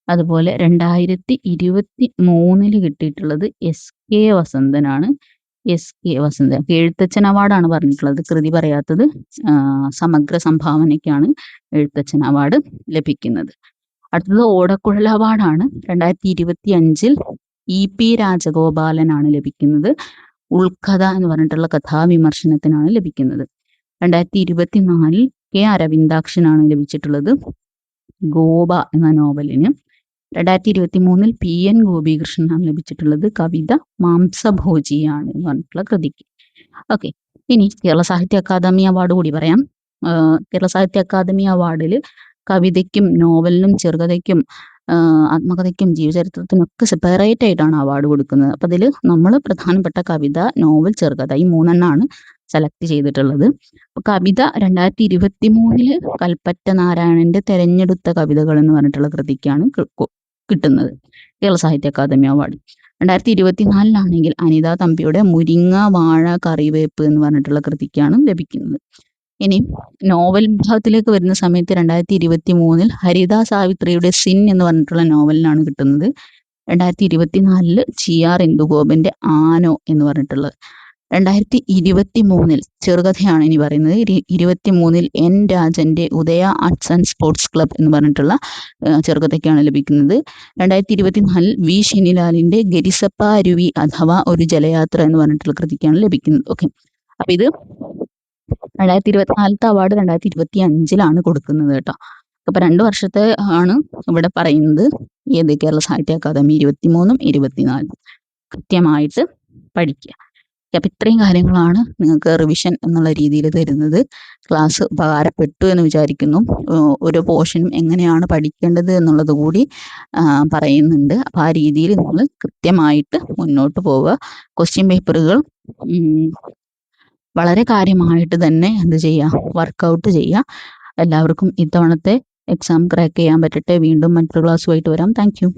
Speaker 1: അതുപോലെ 2023 കിട്ടിയിട്ടുള്ളത് SK വസന്തനാണ്. SK വസന്തൻ. എഴുത്തച്ഛൻ അവാർഡാണ് പറഞ്ഞിട്ടുള്ളത്, കൃതി പറയാത്തത്. സമഗ്ര സംഭാവനയ്ക്കാണ് എഴുത്തച്ഛൻ അവാർഡ് ലഭിക്കുന്നത്. അടുത്തത് ഓടക്കുഴൽ അവാർഡാണ്. 2025 EP രാജഗോപാലനാണ് ലഭിക്കുന്നത്. ഉൾക്കഥ എന്ന് പറഞ്ഞിട്ടുള്ള കഥാവിമർശനത്തിനാണ് ലഭിക്കുന്നത്. 2024 K അരവിന്ദാക്ഷനാണ് ലഭിച്ചിട്ടുള്ളത് ഗോപ എന്ന നോവലിന്. 2023 PN ഗോപികൃഷ്ണനാണ് ലഭിച്ചിട്ടുള്ളത് കവിത മാംസഭോജിയാണ് എന്ന് പറഞ്ഞിട്ടുള്ള കൃതിക്ക്. ഓക്കെ, ഇനി കേരള സാഹിത്യ അക്കാദമി അവാർഡ് കൂടി പറയാം. കേരള സാഹിത്യ അക്കാദമി അവാർഡിൽ കവിതയ്ക്കും നോവലിനും ചെറുകഥയ്ക്കും ആത്മകഥയ്ക്കും ജീവചരിത്രത്തിനൊക്കെ സെപ്പറേറ്റ് ആയിട്ടാണ് അവാർഡ് കൊടുക്കുന്നത്. അപ്പം അതിൽ നമ്മൾ പ്രധാനപ്പെട്ട കവിത, നോവൽ, ചെറുകഥ ഈ 3 സെലക്ട് ചെയ്തിട്ടുള്ളത്. അപ്പൊ കവിത 2023 കൽപ്പറ്റ നാരായണന്റെ തെരഞ്ഞെടുത്ത കവിതകൾ എന്ന് പറഞ്ഞിട്ടുള്ള കൃതിക്കാണ് കിട്ടുന്നത് കേരള സാഹിത്യ അക്കാദമി അവാർഡ്. 2024 അനിത തമ്പിയുടെ മുരിങ്ങ വാഴ കറിവേപ്പ് എന്ന് പറഞ്ഞിട്ടുള്ള കൃതിക്കാണ് ലഭിക്കുന്നത്. ഇനി നോവൽ വിഭാഗത്തിലേക്ക് വരുന്ന സമയത്ത് 2023 ഹരിത സാവിത്രിയുടെ സിൻ എന്ന് പറഞ്ഞിട്ടുള്ള നോവലിനാണ് കിട്ടുന്നത്. 2024 GR ഇന്ദുഗോപന്റെ ആനോ എന്ന് പറഞ്ഞിട്ടുള്ളത്. 2023 ചെറുകഥയാണ് ഇനി പറയുന്നത്. 2023 N രാജന്റെ ഉദയ ആർട്സ് ആൻഡ് സ്പോർട്സ് ക്ലബ് എന്ന് പറഞ്ഞിട്ടുള്ള ചെറുകഥയ്ക്കാണ് ലഭിക്കുന്നത്. 2024 V ഷിനിലാലിന്റെ ഗരിസപ്പ അരുവി അഥവാ ഒരു ജലയാത്ര എന്ന് പറഞ്ഞിട്ടുള്ള കൃതിക്കാണ് ലഭിക്കുന്നത്. ഓക്കെ, അപ്പൊ ഇത് 2024 അവാർഡ് 2025 കൊടുക്കുന്നത് കേട്ടോ. അപ്പൊ 2 വർഷത്തെ ആണ് ഇവിടെ പറയുന്നത്. ഏത് കേരള സാഹിത്യ അക്കാദമി 23 24 കൃത്യമായിട്ട് പഠിക്കുക. അപ്പൊ ഇത്രയും കാര്യങ്ങളാണ് നിങ്ങൾക്ക് റിവിഷൻ എന്നുള്ള രീതിയിൽ തരുന്നത്. ക്ലാസ് ഉപകാരപ്പെട്ടു എന്ന് വിചാരിക്കുന്നു. ഓരോ പോർഷനും എങ്ങനെയാണ് പഠിക്കേണ്ടത് എന്നുള്ളത് കൂടി പറയുന്നുണ്ട്. അപ്പൊ ആ രീതിയിൽ നിങ്ങൾ കൃത്യമായിട്ട് മുന്നോട്ട് പോവുക. ക്വസ്റ്റ്യൻ പേപ്പറുകൾ വളരെ കാര്യമായിട്ട് തന്നെ എന്ത് ചെയ്യുക, വർക്കൗട്ട് ചെയ്യുക. എല്ലാവർക്കും ഇത്തവണത്തെ എക്സാം ക്രാക്ക് ചെയ്യാൻ പറ്റട്ടെ. വീണ്ടും മറ്റൊരു ക്ലാസ്സുമായിട്ട് വരാം. Thank you.